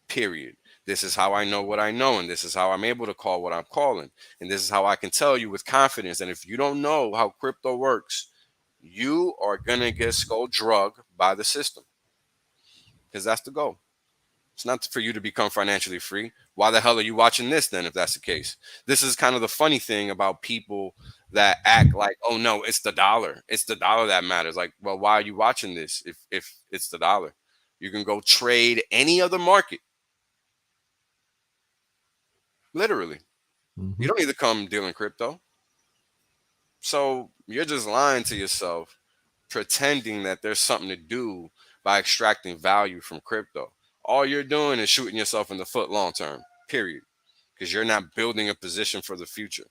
Period. This is how I know what I know, and this is how I'm able to call what I'm calling, and this is how I can tell you with confidence. And if you don't know how crypto works, you are gonna get skull drugged by the system, because that's the goal. It's not for you to become financially free. Why the hell are you watching this then, if that's the case? This is kind of the funny thing about people that act like, oh no, it's the dollar. It's the dollar that matters. Like, well, why are you watching this if it's the dollar? You can go trade any other market. Literally. You don't need to come dealing crypto. So you're just lying to yourself, pretending that there's something to do by extracting value from crypto. All you're doing is shooting yourself in the foot long term, period, because you're not building a position for the future.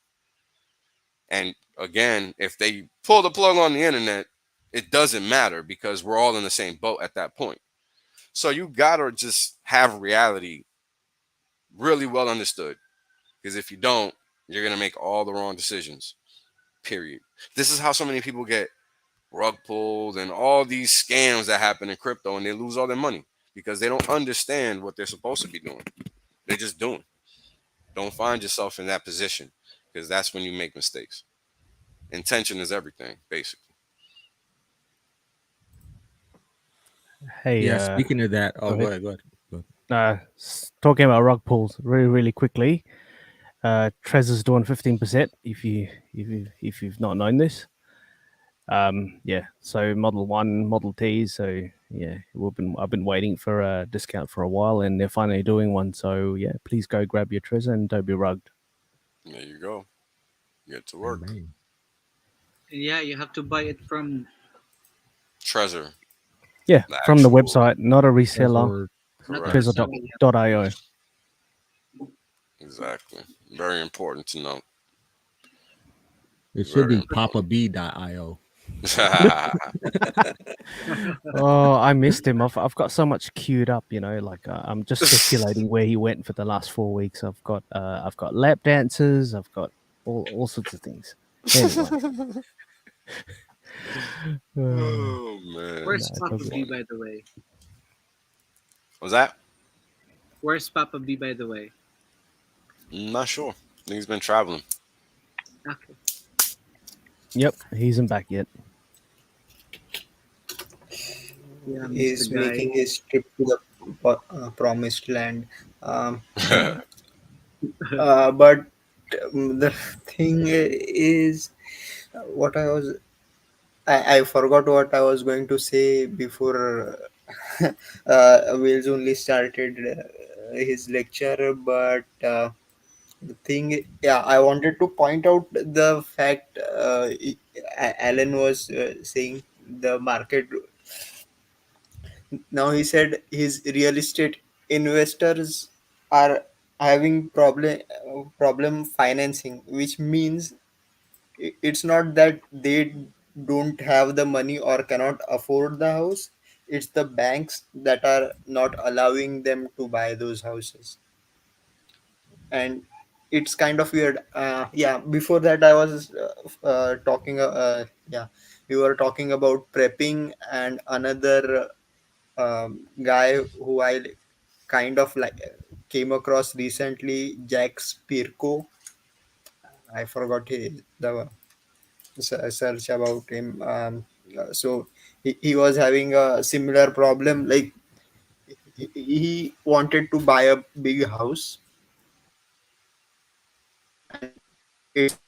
And again, if they pull the plug on the internet, it doesn't matter, because we're all in the same boat at that point. So you gotta just have reality really well understood, because if you don't, you're gonna make all the wrong decisions, period. This is how so many people get rug pulled and all these scams that happen in crypto, and they lose all their money because they don't understand what they're supposed to be doing. They're just doing. Don't find yourself in that position, because that's when you make mistakes. Intention is everything, basically.
Hey,
Yeah, speaking of that,
go
go
ahead.
ahead.
Talking about rug pulls, really quickly. Trezor's doing 15%. If you've not known this, yeah. So Model 1, Model T. So yeah, I've been waiting for a discount for a while, and they're finally doing one. So yeah, please go grab your Trezor and don't be rugged.
There you go. Get to work.
Yeah, you have to buy it from
Trezor.
Yeah, from the website, not a reseller. Trezor.io.
Exactly. Very important to know.
It should be papab.io.
Oh, I missed him. I've got so much queued up, like I'm just speculating where he went for the last 4 weeks. I've got lap dancers, I've got all sorts of things. Anyway.
Oh man.
Where's Papa B, by the way?
Was that?
Where's Papa B, by the way?
I'm not sure. I think he's been traveling.
Okay.
Yep, he isn't back yet.
Yeah,
He's
Mr. Guy.
making his trip to the promised land. But the thing is, what I forgot what I was going to say before Wales only started his lecture, but the thing, yeah, I wanted to point out the fact Alan was saying the market. Now he said his real estate investors are having problem financing, which means it's not that they don't have the money or cannot afford the house. It's the banks that are not allowing them to buy those houses. And it's kind of weird. Yeah, before that I was talking yeah, we were talking about prepping, and another guy who I kind of like came across recently, Jack Spirko. I forgot the search about him. So he was having a similar problem. Like he wanted to buy a big house, and it's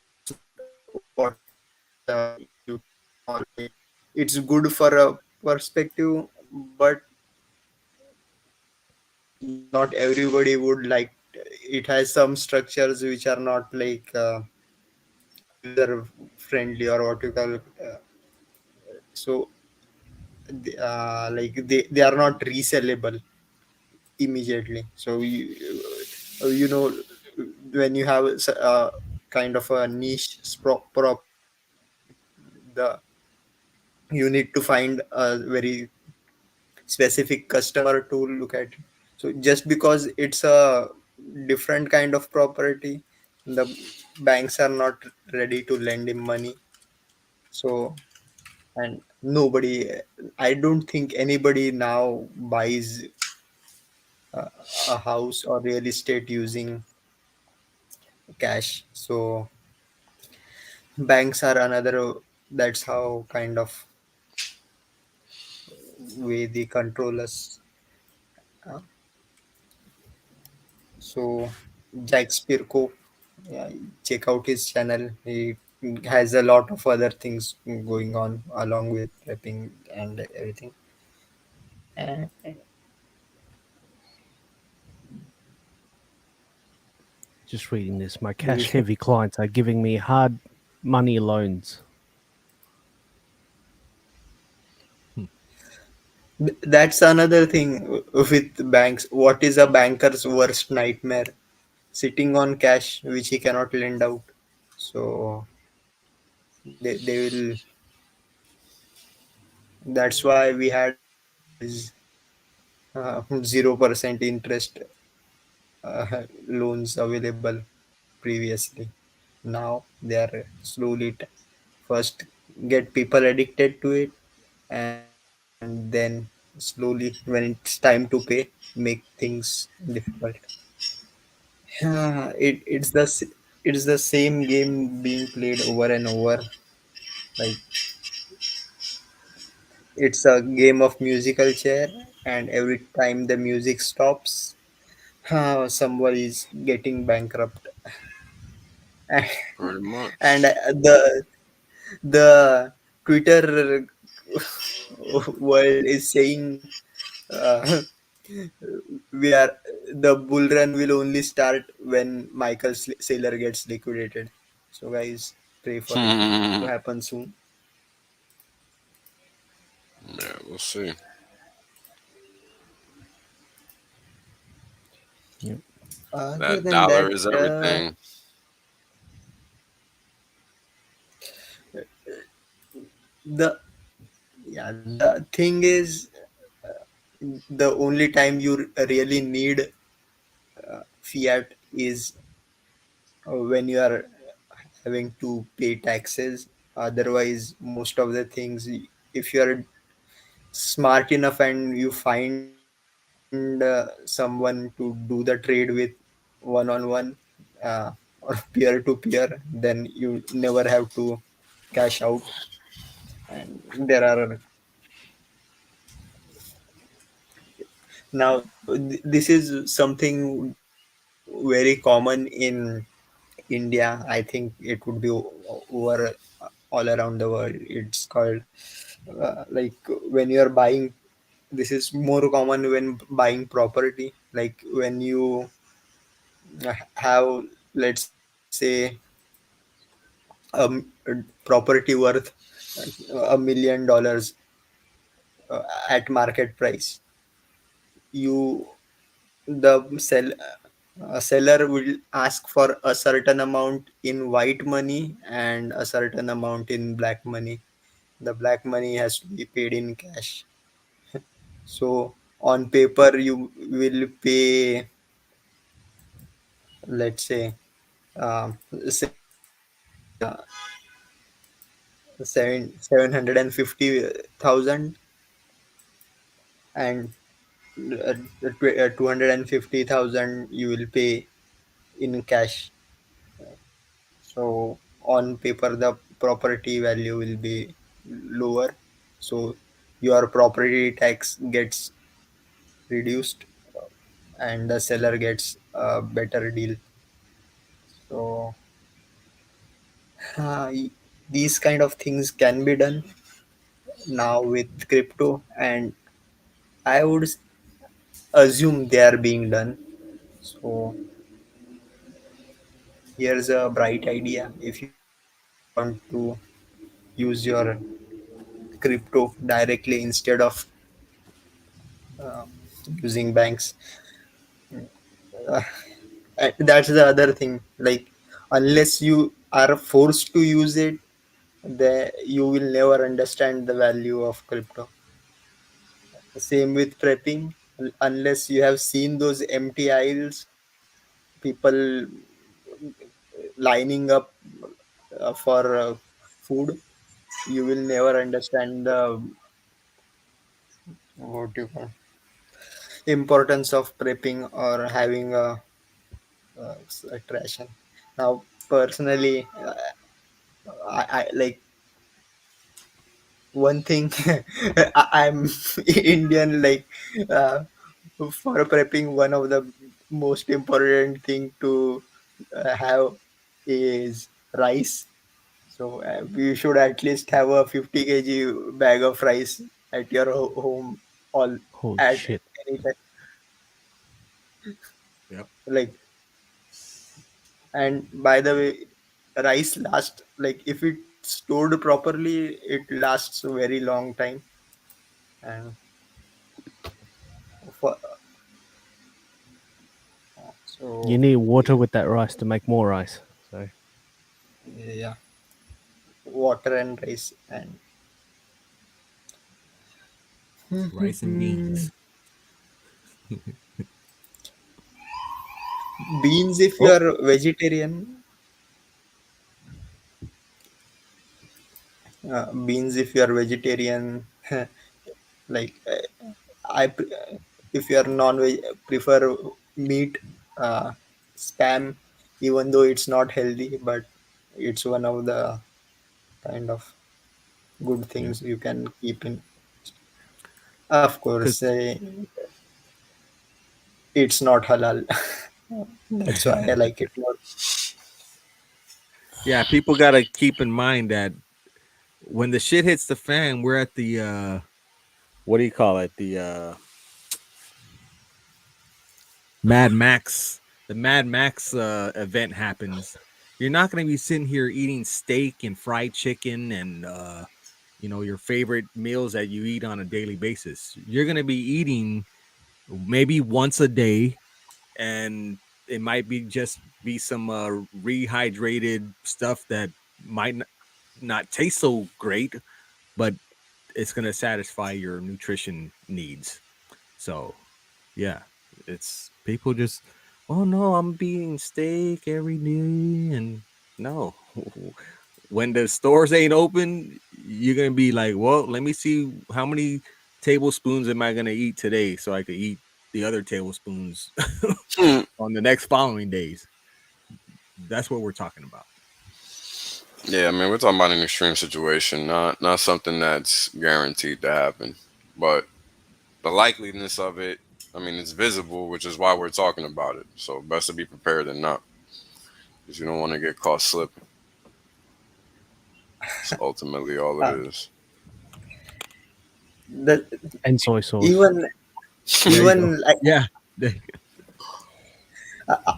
not what you call it. It's good for a perspective, but not everybody would like. It has some structures which are not like user friendly, or what you call. So like they are not resellable immediately. So you know, when you have kind of a niche property, the you need to find a very specific customer to look at. So just because it's a different kind of property, the banks are not ready to lend him money. So, and nobody, I don't think anybody now buys a house or real estate using cash. So banks are another, that's how kind of way they control us. Uh, so Jack Spirko, yeah, check out his channel. He has a lot of other things going on along with prepping and everything. And
Just reading this. My cash heavy clients are giving me hard money loans.
that's another thing with banks. What is a banker's worst nightmare? Sitting on cash which he cannot lend out. So they will. That's why we had all these 0% interest loans available previously. Now they are slowly first get people addicted to it, and then slowly when it's time to pay, make things difficult. It's the same game being played over and over. Like it's a game of musical chair, and every time the music stops, somebody is getting bankrupt.
Pretty much.
And the Twitter world is saying uh, we are the bull run will only start when Michael Saylor gets liquidated. So guys, pray for it to
Yeah,
happen soon.
we'll see.
Yep.
Other
That
than
dollar
that,
is everything.
the the thing is, the only time you really need fiat is when you are having to pay taxes. Otherwise, most of the things, if you are smart enough and you find someone to do the trade with one on one or peer to peer, then you never have to cash out. And there are now this is something very common in India. I think it would be over all around the world. It's called like when you are buying. This is more common when buying property, like when you have, let's say, a property worth $1 million at market price. You the seller will ask for a certain amount in white money and a certain amount in black money. The black money has to be paid in cash. So on paper you will pay, let's say seven 750,000, and 250,000 you will pay in cash. So on paper the property value will be lower, so your property tax gets reduced and the seller gets a better deal. So uh, these kind of things can be done now with crypto, and I would assume they are being done. So here's a bright idea. If you want to use your crypto directly instead of uh, using banks, uh, that's the other thing. Like, unless you are forced to use it, you will never understand the value of crypto. Same with prepping. Unless you have seen those empty aisles, people lining up for food, you will never understand the what you call importance of prepping or having a ration. Now, personally, I like one thing. I'm Indian. Like uh, for prepping, one of the most important thing to have is rice. So we should at least have a 50 kg bag of rice at your home all
Holy
at
shit.
any time.
Yep.
Like, and by the way, rice lasts, like if it's stored properly, it lasts a very long time. And for
You
so
need water with that rice to make more rice. So
yeah, water and rice and
Rice and beans.
beans if you
oh,
are vegetarian. Beans if you are vegetarian. Like if you are non-veg, prefer meat, spam, even though it's not healthy, but it's one of the kind of good
Yeah.
things you can keep in. Of course,
Because
it's not halal. That's why I like it more.
yeah, people got to keep in mind that when the shit hits the fan, we're at the what do you call it? The Mad Max. The Mad Max event happens. You're not going to be sitting here eating steak and fried chicken and your favorite meals that you eat on a daily basis. You're going to be eating maybe once a day, and it might be some rehydrated stuff that might not taste so great, but it's going to satisfy your nutrition needs. So yeah, it's people just, oh no, I'm eating steak every day, and no. When the stores ain't open, you're gonna be like, well, let me see how many tablespoons am I gonna eat today so I could eat the other tablespoons on the next following days. That's what we're talking about.
Yeah, I mean, we're talking about an extreme situation, not something that's guaranteed to happen, but the likeliness of it, I mean, it's visible, which is why we're talking about it. So best to be prepared than not, because you don't want to get caught slipping. It's ultimately all it is.
And soy sauce.
Even like,
yeah.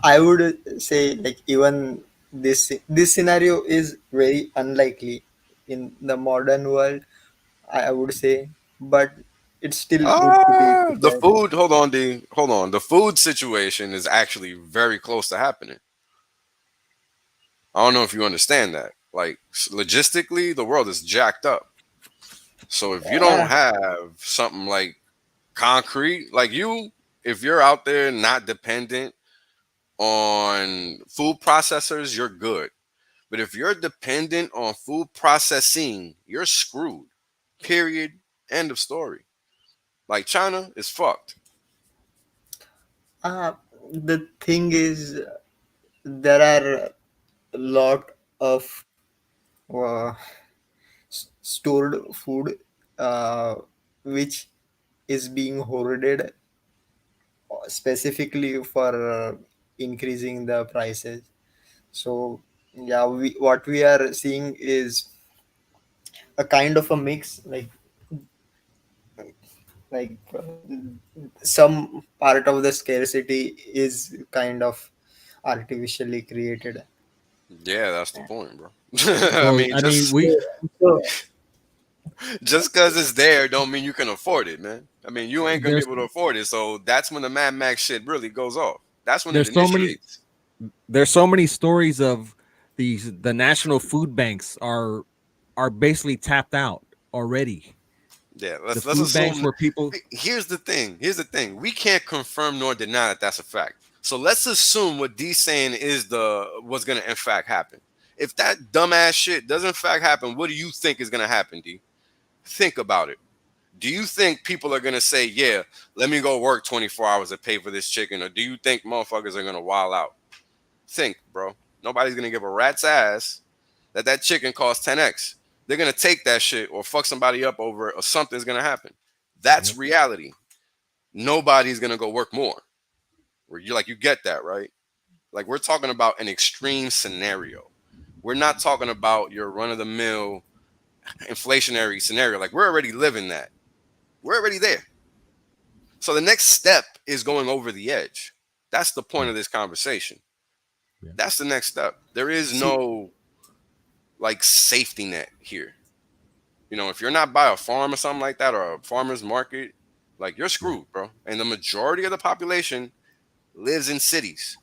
I would say like even this scenario is very unlikely in the modern world, I would say, but it's still good to be
The
prepared.
food. Hold on, D. Hold on. The food situation is actually very close to happening. I don't know if you understand that. Like logistically, the world is jacked up. So if you don't have something like concrete, like if you're out there not dependent on food processors, you're good. But if you're dependent on food processing, you're screwed. Period. End of story. Like China is fucked.
The thing is, there are a lot of uh, stored food which is being hoarded specifically for increasing the prices. So yeah, what we are seeing is a kind of a mix, like some part of the scarcity is kind of artificially created.
Yeah, that's the point, bro. I
So
mean,
I mean,
just
we
So,
just because it's there don't mean you can afford it, man. I mean, you ain't gonna be
there's
able to afford it. So that's when the Mad Max shit really goes off. That's when it
there's so many
initiates.
there's so many stories of the national food banks are basically tapped out already.
Yeah,
The
let's
food banks
assume.
where people
Here's the thing. Here's the thing. We can't confirm nor deny that that's a fact. So let's assume what D's saying is what's gonna in fact happen. If that dumbass shit doesn't in fact happen, what do you think is gonna happen, D? Think about it. Do you think people are gonna say, "Yeah, let me go work 24 hours to pay for this chicken," or do you think motherfuckers are gonna wild out? Think, bro. Nobody's gonna give a rat's ass that chicken costs 10x. They're gonna take that shit or fuck somebody up over it, or something's gonna happen. That's reality. Nobody's gonna go work more. Where you get that, right? Like we're talking about an extreme scenario. We're not talking about your run of the mill inflationary scenario. Like we're already living that. We're already there. So the next step is going over the edge. That's the point of this conversation.
Yeah.
That's the next step. There is no like safety net here. You know, if you're not by a farm or something like that or a farmer's market, like you're screwed, bro. And the majority of the population lives in cities.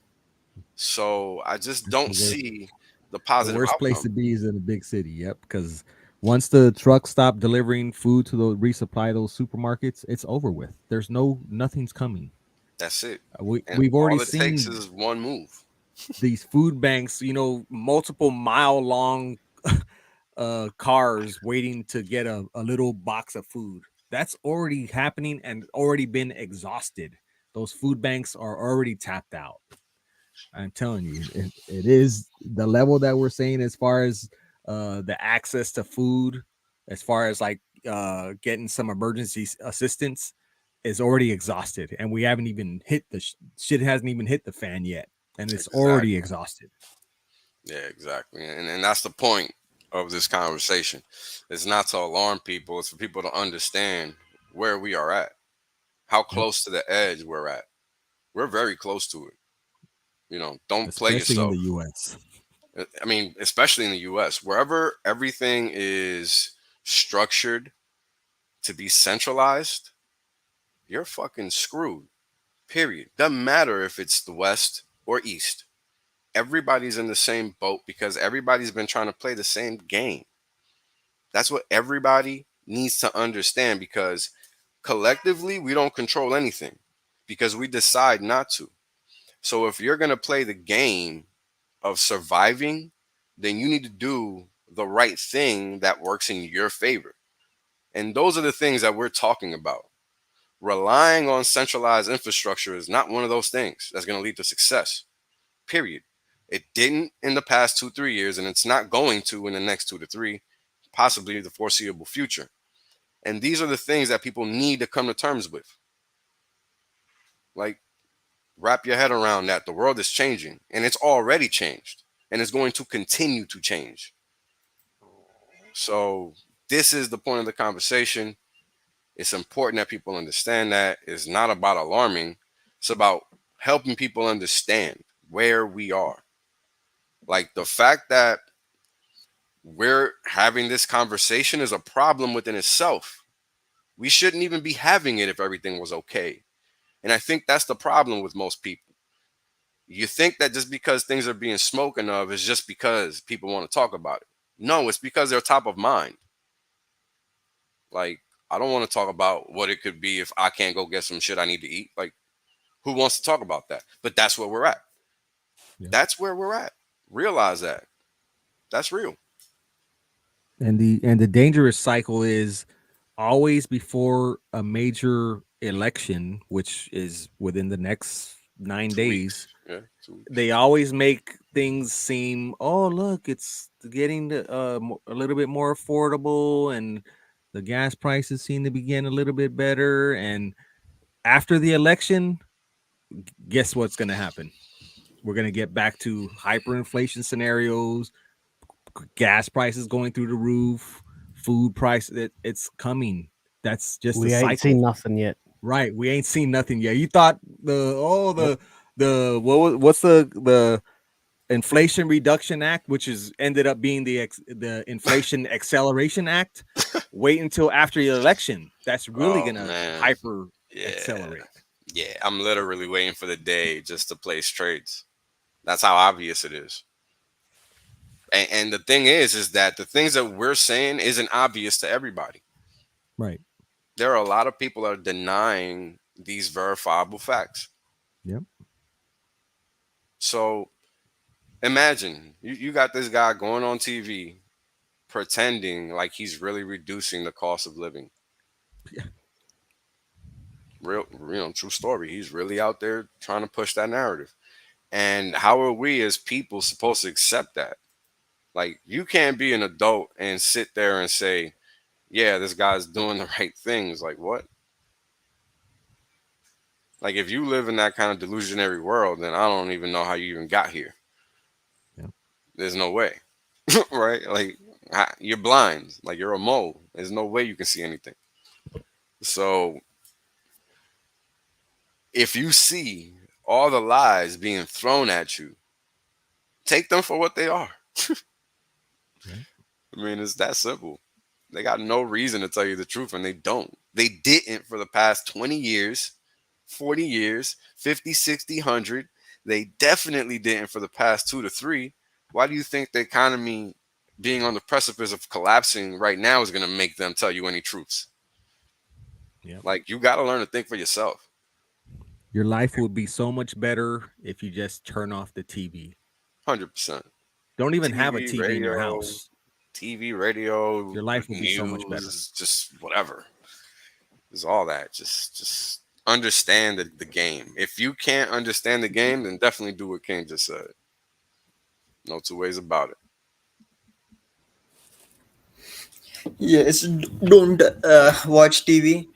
So I just don't see the
the
positive
worst place
outcome.
to be is in a big city. Yep, because once the trucks stop delivering food to resupply those supermarkets, it's over with. There's nothing's coming.
That's it. And
We've already
all it takes
seen
is one move.
these food banks, multiple mile long cars waiting to get a little box of food. That's already happening and already been exhausted. Those food banks are already tapped out. I'm telling you, it is the level that we're saying as far as the access to food, as far as like getting some emergency assistance is already exhausted, and we haven't even hit shit hasn't even hit the fan yet, and it's already exhausted.
Yeah, exactly. And that's the point of this conversation. It's not to alarm people, it's for people to understand where we are at, how close to the edge we're at. We're very close to it. You know, don't play
Especially in
yourself.
the U.S.
I mean, especially in the US, wherever everything is structured to be centralized, you're fucking screwed. Period. Doesn't matter if it's the West or East. Everybody's in the same boat because everybody's been trying to play the same game. That's what everybody needs to understand because collectively we don't control anything because we decide not to. So if you're going to play the game of surviving, then you need to do the right thing that works in your favor. And those are the things that we're talking about. Relying on centralized infrastructure is not one of those things that's going to lead to success. Period. It didn't in the past 2-3 years, and it's not going to in the next 2 to 3, possibly the foreseeable future. And these are the things that people need to come to terms with. Like, wrap your head around that. The world is changing, and it's already changed, and it's going to continue to change. So this is the point of the conversation. It's important that people understand that it's not about alarming. It's about helping people understand where we are. Like the fact that we're having this conversation is a problem within itself. We shouldn't even be having it if everything was okay. And I think that's the problem with most people. You think that just because things are being spoken of is just because people want to talk about it. No, it's because they're top of mind. Like, I don't want to talk about what it could be if I can't go get some shit I need to eat. Like, who wants to talk about that? But that's where we're at. Yeah. That's where we're at. Realize that. That's real.
And the dangerous cycle is always before a major election, which is within the next 9 days.
Yeah,
they always make things seem, oh, look, it's getting a little bit more affordable, and the gas prices seem to be getting a little bit better. And after the election, guess what's going to happen? We're going to get back to hyperinflation scenarios, gas prices going through the roof, food prices. It's coming. That's just
we ain't seen nothing yet.
Right, we ain't seen nothing yet. You thought the Inflation Reduction Act, which is ended up being the Inflation Acceleration Act. Wait until after the election. That's really gonna hyper accelerate.
Yeah, I'm literally waiting for the day just to place trades. That's how obvious it is. And the thing is that the things that we're saying isn't obvious to everybody.
Right.
There are a lot of people that are denying these verifiable facts.
Yep.
So imagine you got this guy going on TV pretending like he's really reducing the cost of living.
Yeah.
Real, true story. He's really out there trying to push that narrative. And how are we as people supposed to accept that? Like, you can't be an adult and sit there and say, yeah, this guy's doing the right things. Like, what? Like, if you live in that kind of delusionary world, then I don't even know how you even got here.
Yeah.
There's no way. Right? Like, you're blind. Like, you're a mole. There's no way you can see anything. So if you see all the lies being thrown at you, take them for what they are.
Yeah.
I mean, it's that simple. They got no reason to tell you the truth, and they don't. They didn't for the past 20 years, 40 years, 50, 60, 100. They definitely didn't for the past 2 to 3. Why do you think the economy being on the precipice of collapsing right now is going to make them tell you any truths?
Yeah.
Like, you got to learn to think for yourself.
Your life would be so much better if you just turn off the TV.
100%.
Don't even
TV,
have a TV
radio,
in your house.
TV, radio,
your life will
news,
be so much better.
Just whatever. There's all that. Just understand the game. If you can't understand the game, then definitely do what King just said. No two ways about it.
Yes, don't watch TV.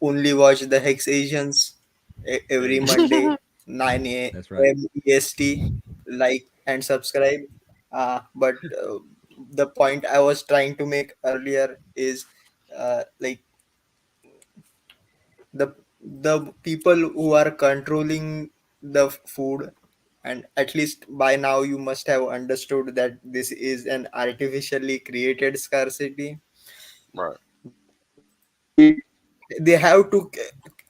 Only watch the HexAsians every Monday, 9 a.m.
That's right.
EST. Like and subscribe. But the point I was trying to make earlier is like the people who are controlling the food, and at least by now you must have understood that this is an artificially created scarcity.
Right.
They have to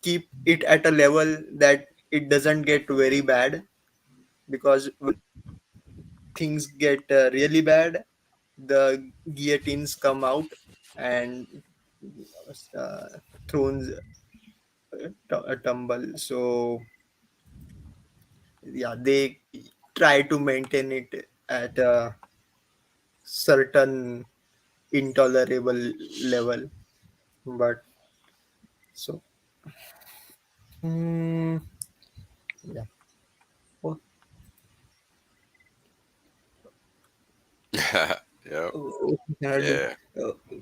keep it at a level that it doesn't get very bad, because when things get really bad, the guillotines come out and thrones tumble. So yeah, they try to maintain it at a certain intolerable level. But so yeah. Oh,
Yeah. Yeah.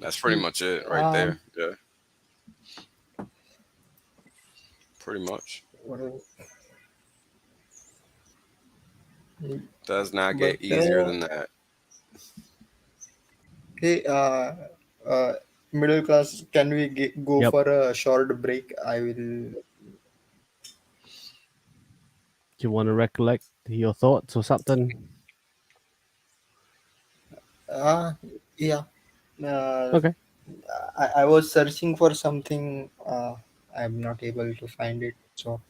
That's pretty much it right there. Yeah. Pretty much. Does not get easier than that.
Hey, middle class, can we go
Yep.
for a short break? I will.
Do you want to recollect your thoughts or something?
Yeah.
Okay.
I was searching for something. I'm not able to find it. So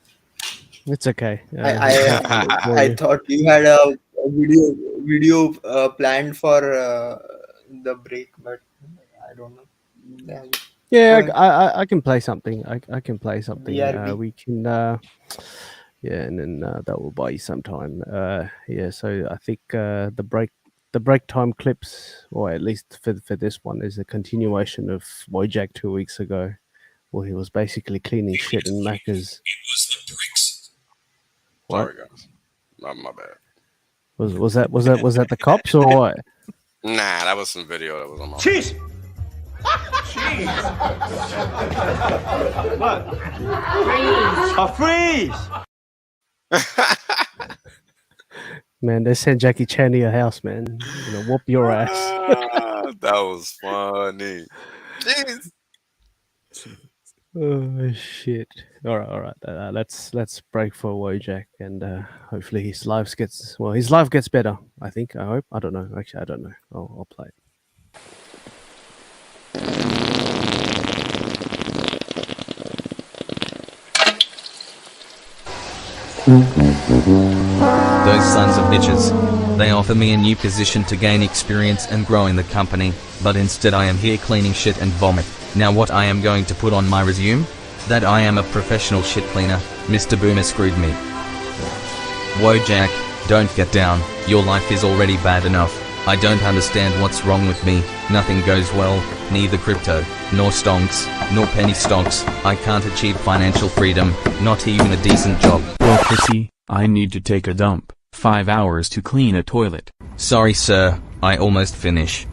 It's okay.
I thought you had a video planned for the break, but I don't know.
Yeah,
Go
I can play something. I can play something.
BRB.
We can. Yeah, and then that will buy you some time. Yeah, so I think the break time clips, or at least for this one, is a continuation of Wojak 2 weeks ago, where he was basically cleaning shit in Macca's.
Sorry, guys. My bad.
Was that the cops or what?
Nah, that was some video that was on my
Cheese! What? Freeze! A freeze!
Man, they sent Jackie Chan to your house, man. You know, whoop your ass.
That was funny. Jeez.
Oh shit! All right. Let's break for Wojak, and hopefully his life gets better. I think. I hope. I don't know. Actually, I don't know. I'll play it.
Those sons of bitches. They offer me a new position to gain experience and grow in the company, but instead I am here cleaning shit and vomit. Now what I am going to put on my resume? That I am a professional shit cleaner. Mr. Boomer screwed me. Wojak, don't get down. Your life is already bad enough. I don't understand what's wrong with me. Nothing goes well, neither crypto, nor stonks, nor penny stocks. I can't achieve financial freedom, not even a decent job.
Well, Chrissy, I need to take a dump. 5 hours to clean a toilet.
Sorry sir, I almost finish.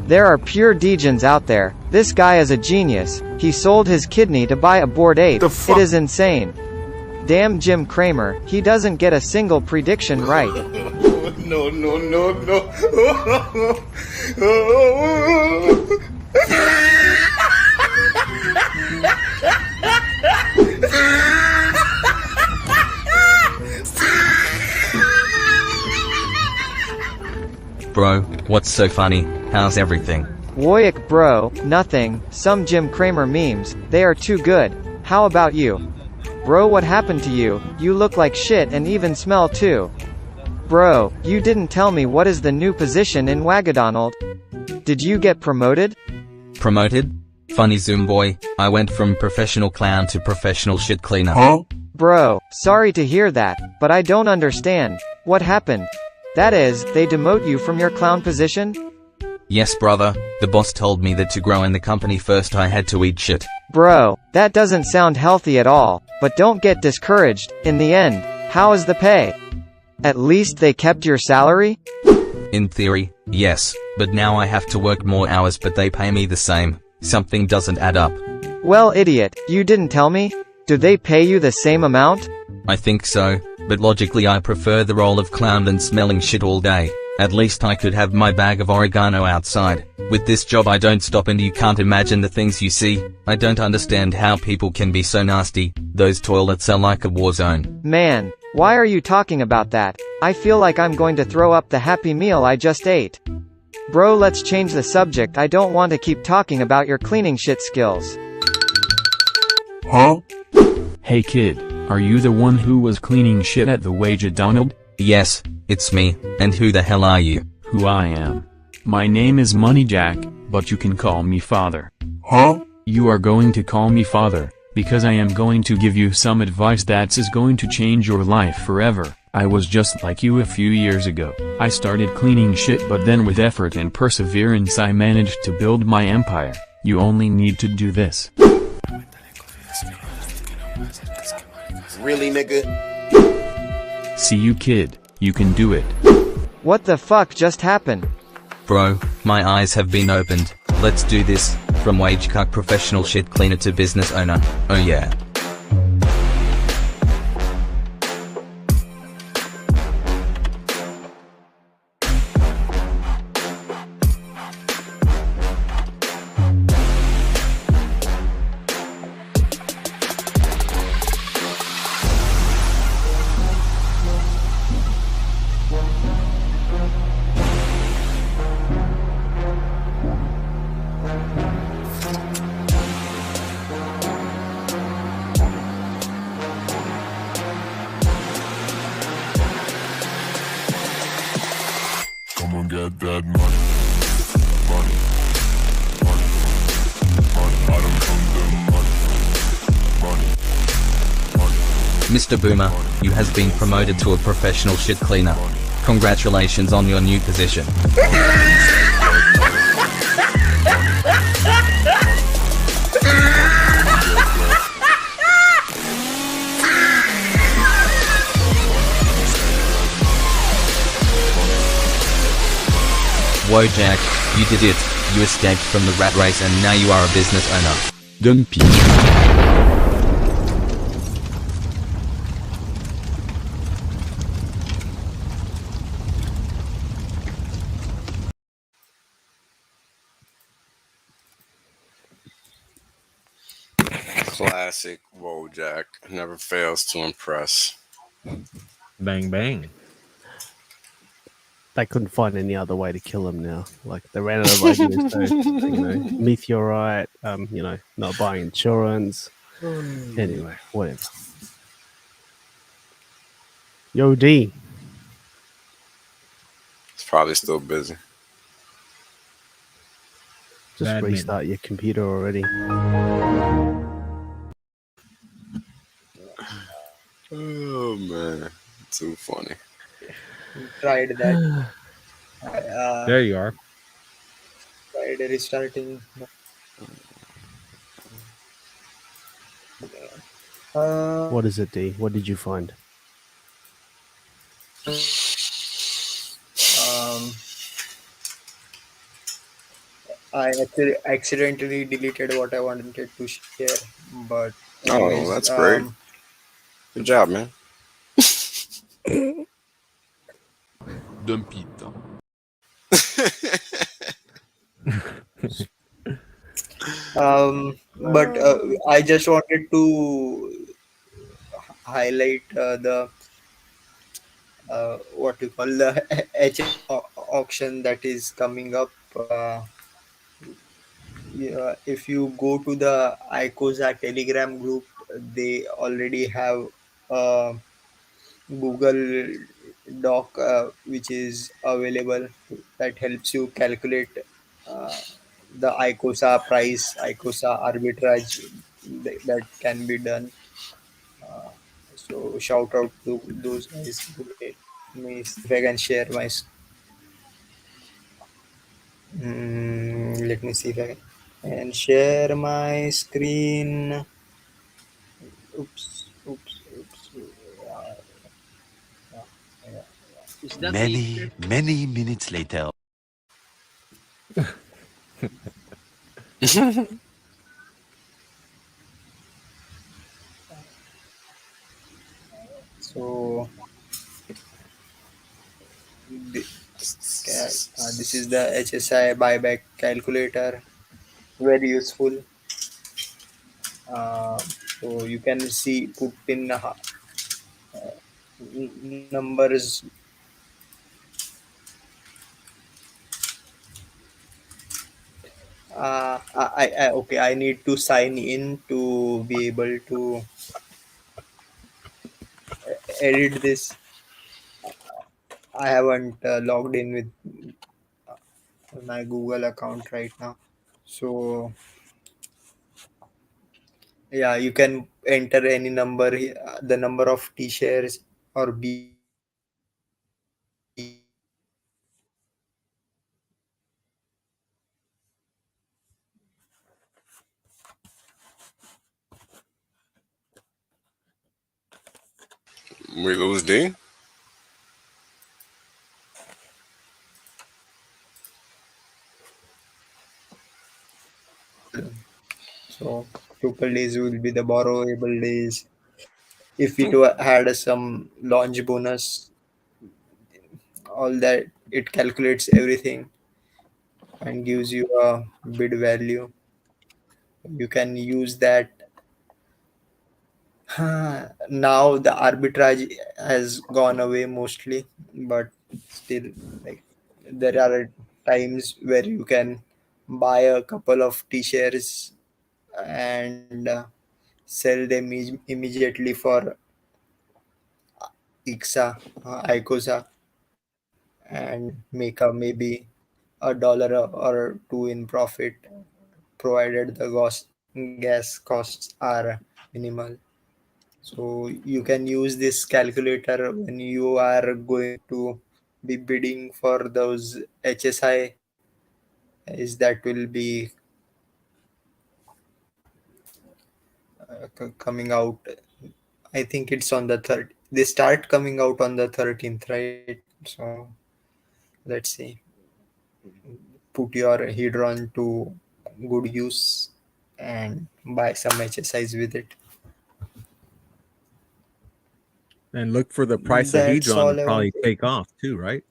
There are pure degens out there. This guy is a genius. He sold his kidney to buy a bored ape. It is insane. Damn Jim Cramer, he doesn't get a single prediction right.
No.
Bro, what's so funny? How's everything?
Woyak bro, nothing. Some Jim Cramer memes, they are too good. How about you? Bro, what happened to you? You look like shit and even smell too. Bro, you didn't tell me what is the new position in Wagadonald. Did you get promoted?
Promoted? Funny Zoom boy, I went from professional clown to professional shit cleaner.
Huh? Bro, sorry to hear that, but I don't understand. What happened? That is, they demote you from your clown position?
Yes brother, the boss told me that to grow in the company first I had to eat shit.
Bro, that doesn't sound healthy at all, but don't get discouraged. In the end, how is the pay? At least they kept your salary?
In theory, yes, but now I have to work more hours but they pay me the same. Something doesn't add up.
Well, idiot, you didn't tell me? Do they pay you the same amount?
I think so, but logically I prefer the role of clown than smelling shit all day. At least I could have my bag of oregano outside. With this job I don't stop and you can't imagine the things you see. I don't understand how people can be so nasty. Those toilets are like a war zone.
Man, why are you talking about that? I feel like I'm going to throw up the Happy Meal I just ate. Bro, let's change the subject. I don't want to keep talking about your cleaning shit skills.
Huh? Hey kid, are you the one who was cleaning shit at the Waja Donald?
Yes, it's me. And who the hell are you?
Who I am. My name is Money Jack, but you can call me father. Huh? You are going to call me father, because I am going to give you some advice that is going to change your life forever. I was just like you a few years ago. I started cleaning shit but then with effort and perseverance I managed to build my empire. You only need to do this.
Really, nigga?
See you kid, you can do it.
What the fuck just happened?
Bro, my eyes have been opened. Let's do this. From wage cuck professional shit cleaner to business owner. Oh yeah.
that money, money, money, money. I don't come them money, money, money.
Mr. Boomer, you has been promoted to a professional shit cleaner. Congratulations on your new position. Whoa Jack, you did it. You escaped from the rat race and now you are a business owner.
Dumpy.
Classic Wojak. Never fails to impress.
Bang bang.
They couldn't find any other way to kill him now. Like they ran out of ideas. So, meteorite. Not buying insurance. Anyway, whatever. Yo, D.
It's probably still busy.
Just
Badminton.
restart your computer already.
Oh man, too funny.
Tried that.
There you are.
Tried restarting.
What is it, D? What did you find?
I actually accidentally deleted what I wanted to share, but anyways,
Oh, that's great. Good job, man.
Dumpito.
But I just wanted to highlight the what you call the auction that is coming up. If you go to the ICOSA Telegram group, they already have a Google Doc which is available that helps you calculate the ICOSA price, ICOSA arbitrage that can be done. So shout out to those guys. Let me see if I can share my. Let me see if I can share my screen. Oops.
Is that
Many minutes later.
So this is the HSI buyback calculator, very useful. So you can see put in numbers. Okay, I need to sign in to be able to edit this. I haven't logged in with my Google account right now. So yeah, you can enter any number, the number of T shares or B.
We lose D.
So tuple days will be the borrowable days. If it had some launch bonus, all that, it calculates everything and gives you a bid value. You can use that. Now the arbitrage has gone away mostly, but still, like there are times where you can buy a couple of T-shares and sell them immediately for ICSA, ICOSA, and make a maybe $1 or two in profit, provided the gas costs are minimal. So you can use this calculator when you are going to be bidding for those HSI, is that will be coming out. I think it's on the third. They start coming out on the 13th, right? So let's see. Put your Hedron to good use and buy some HSIs with it.
And look for the price of
That's
Hedron
all
to
I
probably
want.
take off too, right?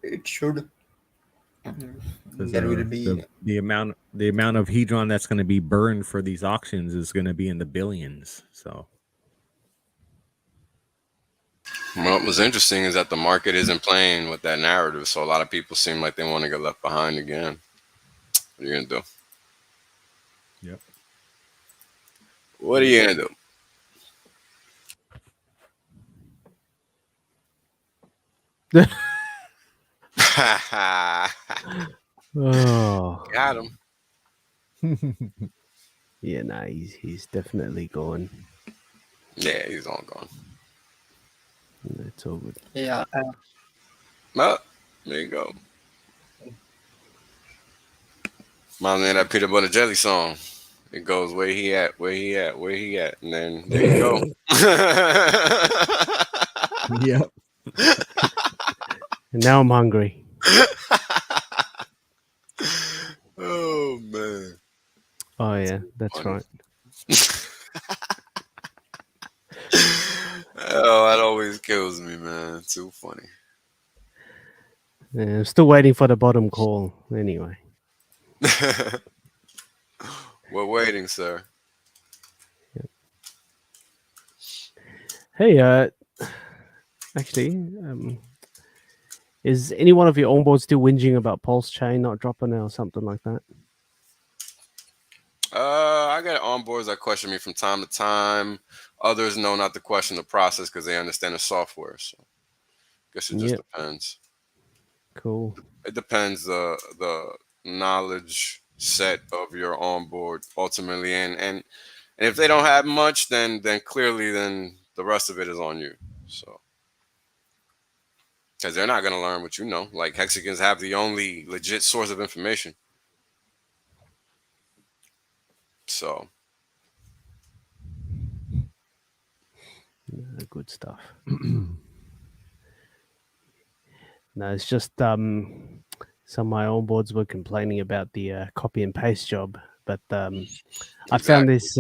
It should.
'Cause,
There will be
the amount of Hedron that's going to be burned for these auctions is going to be in the billions. So
What was interesting is that the market isn't playing with that narrative, so a lot of people seem like they want to get left behind again. What are you gonna do?
Yep.
What are you gonna do?
Oh,
Got him.
yeah, nah, he's definitely gone.
Yeah, he's all gone.
It's all good.
yeah.
Well, there you go. Reminds me of that peanut butter jelly song. It goes where he at, where he at, where he at, and then there you go.
Yep.
And now I'm hungry.
Oh man.
Oh yeah, that's right.
Oh, that always kills me, man. Too funny.
Yeah, I'm still waiting for the bottom call. Anyway.
We're waiting, sir.
Hey, actually, is any one of your onboards still whinging about Pulse Chain not dropping or something like that?
I got onboards that question me from time to time. Others know not to question the process because they understand the software. So, I guess it just depends.
Cool.
It depends the knowledge set of your onboard ultimately, and if they don't have much, then clearly then the rest of it is on you. So, because they're not gonna learn what you know. Like Hexicans have the only legit source of information. So.
Good stuff. No, it's just some of my onboards were complaining about the copy and paste job, but I found this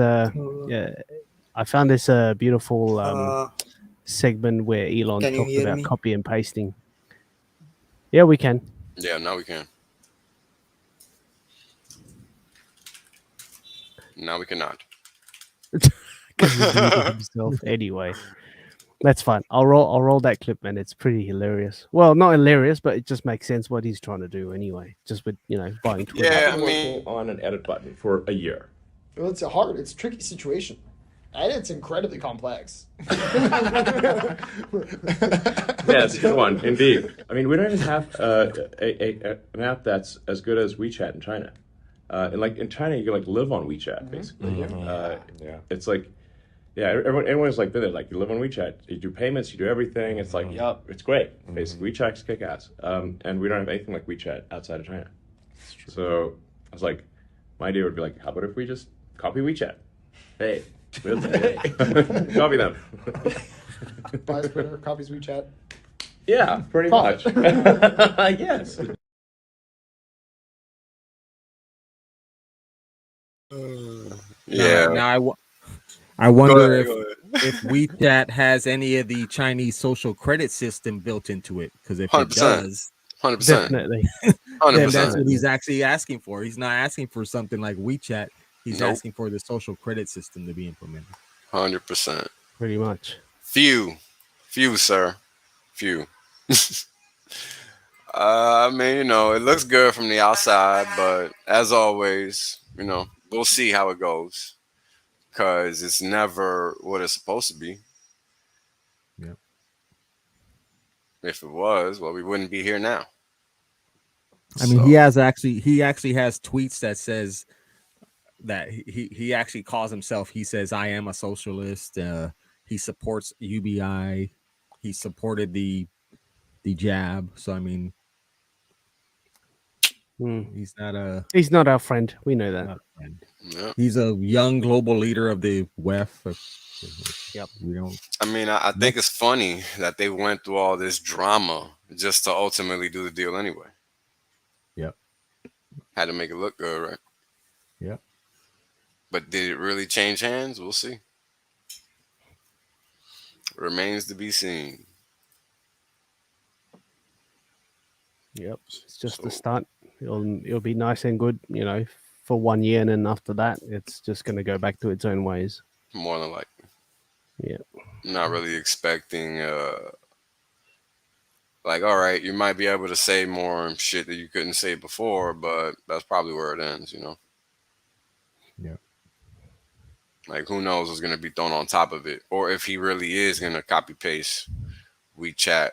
beautiful segment where Elon
Can you
talked
hear
about
me?
copy and pasting. Yeah, we can.
Yeah, now we can. Now we cannot.
Because he's muted himself anyway. That's fine. I'll roll that clip, man. It's pretty hilarious. Well, not hilarious, but it just makes sense what he's trying to do anyway. Just with buying Twitter.
Yeah,
I've been working on an edit button for a year.
Well, it's a tricky situation. And it's incredibly complex.
Yeah, it's a good one, indeed. I mean, we don't even have an app that's as good as WeChat in China. In China, you can live on WeChat, basically. It's like, yeah, everyone's like, you live on WeChat, you do payments, you do everything. It's like, yeah, it's great. Basically, WeChat's kick ass. And we don't have anything like WeChat outside of China. So I was like, my idea would be like, how about if we just copy WeChat? Hey. Copy them.
Buys Twitter, copies WeChat.
Yeah, pretty much. Yes.
Yeah.
Now I wonder if WeChat has any of the Chinese social credit system built into it. Because if
100%.
it does,
100%.
Definitely.
100%.
Then that's what he's actually asking for. He's not asking for something like WeChat. He's asking for the social credit system to be implemented.
100%.
Pretty much.
Few, sir. Few. I mean, it looks good from the outside, but as always, we'll see how it goes because it's never what it's supposed to be. If it was, well, we wouldn't be here now.
I mean, he actually has tweets that says that he actually calls himself. He says, "I am a socialist." He supports UBI. He supported the jab. So I mean, he's not
our friend. We know that.
Yep.
He's a young global leader of the WEF.
Yep.
We don't.
I mean, I think it's funny that they went through all this drama just to ultimately do the deal anyway.
Yep.
Had to make it look good, right?
Yep.
But did it really change hands? We'll see. Remains to be seen.
Yep. It's just the start. It'll be nice and good, for 1 year, and then after that, it's just going to go back to its own ways.
More than likely.
Yeah.
Not really expecting, like, all right, you might be able to say more shit that you couldn't say before, but that's probably where it ends,
Yeah.
Like, who knows what's going to be thrown on top of it, or if he really is going to copy paste WeChat.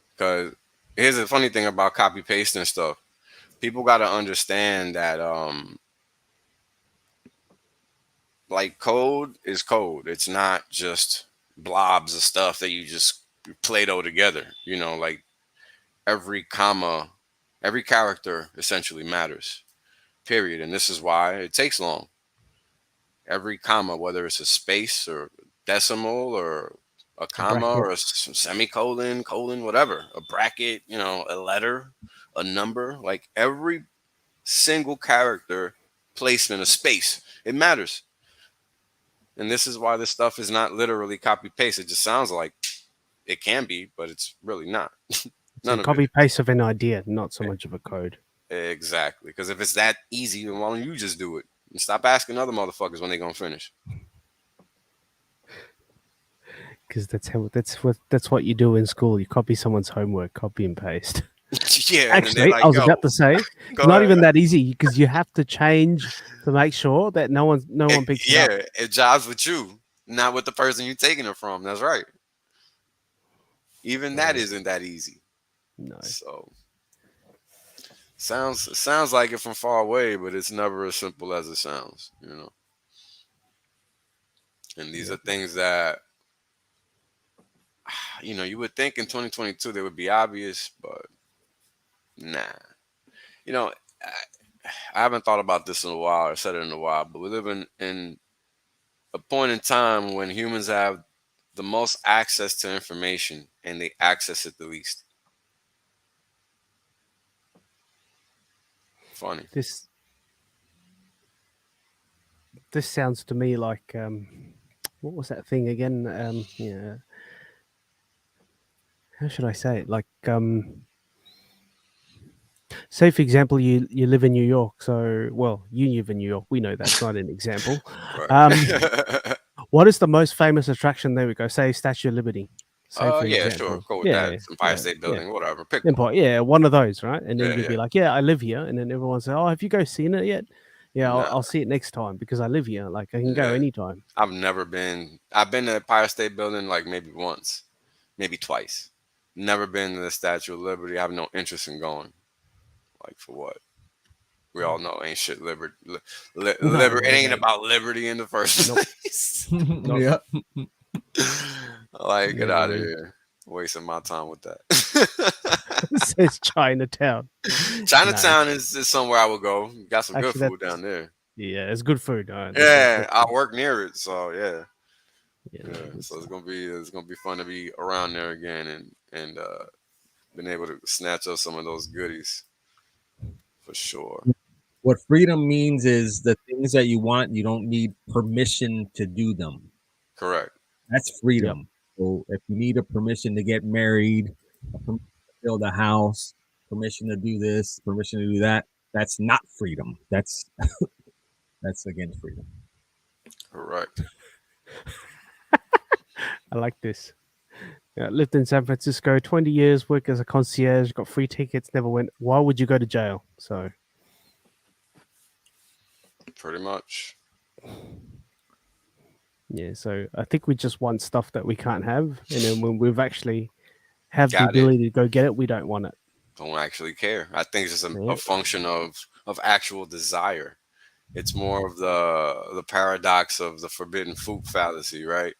Because here's the funny thing about copy pasting stuff. People got to understand that, like, code is code. It's not just blobs of stuff that you just Play-Doh together. Like every comma, every character essentially matters, period. And this is why it takes long. Every comma, whether it's a space or decimal or a comma or a semicolon, colon, whatever, a bracket, a letter, a number, like every single character placement, a space, it matters. And this is why this stuff is not literally copy paste. It just sounds like it can be, but it's really not.
It's a copy paste of an idea, not so much of a code.
Exactly. Because if it's that easy, then why don't you just do it? And stop asking other motherfuckers when they're gonna finish.
Because that's what you do in school. You copy someone's homework, copy and paste.
Yeah.
Actually, I was about to say, it's not even that easy because you have to change to make sure that no one picks it up.
Yeah, it jives with you, not with the person you're taking it from. That's right. Even that isn't that easy.
No.
So sounds like it from far away, but it's never as simple as it sounds, And these are things that you would think in 2022 they would be obvious, but nah. I haven't thought about this in a while or said it in a while, but we live in a point in time when humans have the most access to information and they access it the least. Funny.
This sounds to me like what was that thing again? Yeah. How should I say it? Like say for example you live in New York, so you live in New York. We know that's not an example. What is the most famous attraction? There we go. Say Statue of Liberty.
Yeah, sure. Go with that. Empire State Building, whatever. Pick
Empire, yeah, one of those, right? And then you'd be like, I live here. And then everyone say, have you guys seen it yet? Yeah, I'll see it next time because I live here. Like I can go anytime.
I've never been. I've been to the Empire State Building like maybe once, maybe twice. Never been to the Statue of Liberty. I have no interest in going. Like for what? We all know ain't shit liberty. It ain't about liberty in the first place.
Yeah.
Like, get out of here. Wasting my time with that.
It says Chinatown.
Chinatown is somewhere I would go. Got some good food down there.
Yeah, it's good food.
Yeah, I work near it, so yeah. So it's gonna be fun to be around there again and been able to snatch up some of those goodies for sure.
What freedom means is the things that you want, you don't need permission to do them.
Correct.
That's freedom. Yep. So if you need a permission to get married, a permission to build a house, permission to do this, permission to do that, that's not freedom. That's against freedom.
Correct.
I like this. Yeah, lived in San Francisco 20 years, worked as a concierge, got free tickets, never went. Why would you go to jail? So
pretty much.
Yeah, so I think we just want stuff that we can't have, and then when we've actually have the ability to go get it, we don't want it.
Don't actually care. I think it's just a function of actual desire. It's more of the paradox of the forbidden fruit fallacy, right?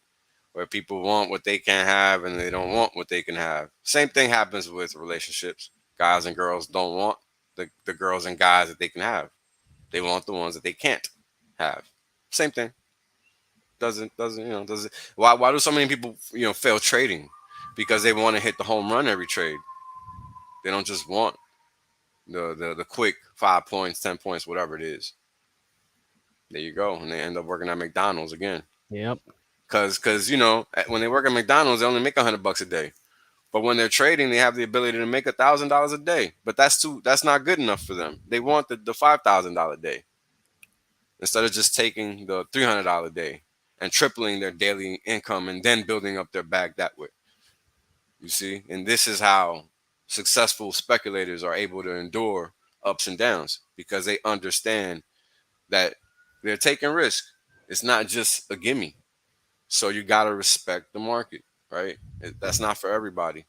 Where people want what they can't have and they don't want what they can have. Same thing happens with relationships. Guys and girls don't want the girls and guys that they can have. They want the ones that they can't have. Same thing. Doesn't why do so many people fail trading? Because they want to hit the home run every trade. They don't just want the quick 5 points, 10 points, whatever it is. There you go. And they end up working at McDonald's again.
Yep.
Cause when they work at McDonald's, they only make $100 a day. But when they're trading, they have the ability to make $1,000 a day. But that's not good enough for them. They want the $5,000 a day. Instead of just taking the $300 a day and tripling their daily income and then building up their bag that way. You see? And this is how successful speculators are able to endure ups and downs, because they understand that they're taking risk. It's not just a gimme. So you got to respect the market, right? That's not for everybody.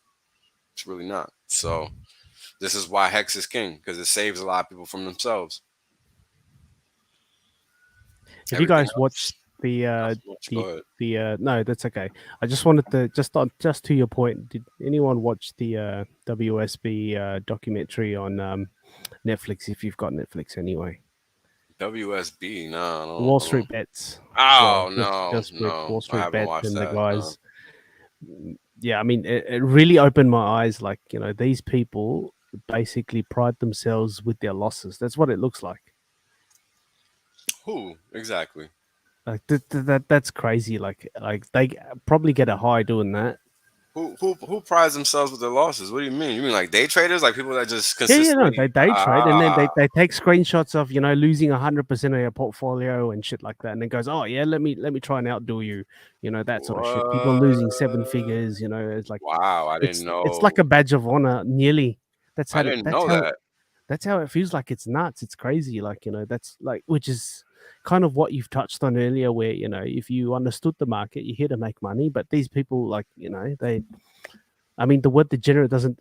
It's really not. So this is why Hex is king, because it saves a lot of people from themselves.
Have you guys watched the no, that's okay. I just wanted to just to your point, did anyone watch the WSB documentary on Netflix, if you've got Netflix anyway?
WSB, no.
Wall Street Bets.
Oh,
no. Wall Street Bets and
that,
the guys. No. Yeah, I mean, it really opened my eyes. Like, these people basically pride themselves with their losses. That's what it looks like.
Who exactly?
Like that's crazy. Like they probably get a high doing that.
Who prides themselves with their losses? What do you mean? You mean like day traders, like people that just consistently?
They day trade and then they take screenshots of losing 100% of your portfolio and shit like that, and then goes, oh yeah, let me try and outdo you, that sort of shit. People losing 7 figures, it's like,
wow, I didn't know.
It's like a badge of honor, nearly. That's how
I didn't know that.
That's how it feels like. It's nuts. It's crazy. Like that's like, which is kind of what you've touched on earlier, where if you understood the market, you're here to make money. But these people, like they, I mean, the word degenerate doesn't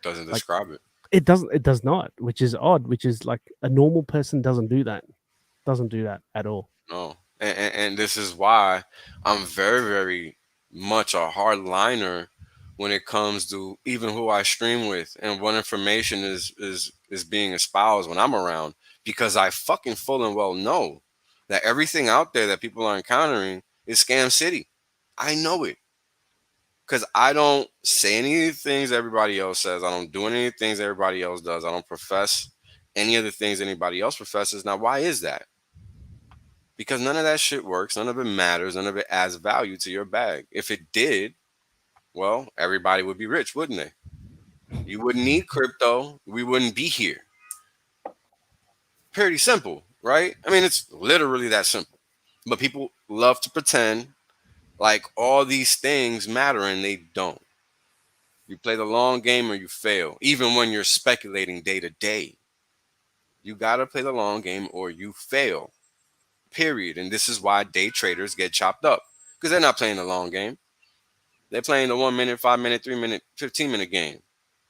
describe it.
It does not, which is odd. Which is like a normal person doesn't do that at all.
No, and this is why I'm very, very much a hardliner when it comes to even who I stream with and what information is being espoused when I'm around. Because I fucking full and well know that everything out there that people are encountering is scam city. I know it. Because I don't say any of the things everybody else says. I don't do any of the things everybody else does. I don't profess any of the things anybody else professes. Now, why is that? Because none of that shit works. None of it matters. None of it adds value to your bag. If it did, well, everybody would be rich, wouldn't they? You wouldn't need crypto. We wouldn't be here. Pretty simple, right? I mean, it's literally that simple. But people love to pretend like all these things matter, and they don't. You play the long game or you fail, even when you're speculating day to day. You got to play the long game or you fail, period. And this is why day traders get chopped up, because they're not playing the long game. They're playing the 1 minute, 5 minute, 3 minute, 15-minute game.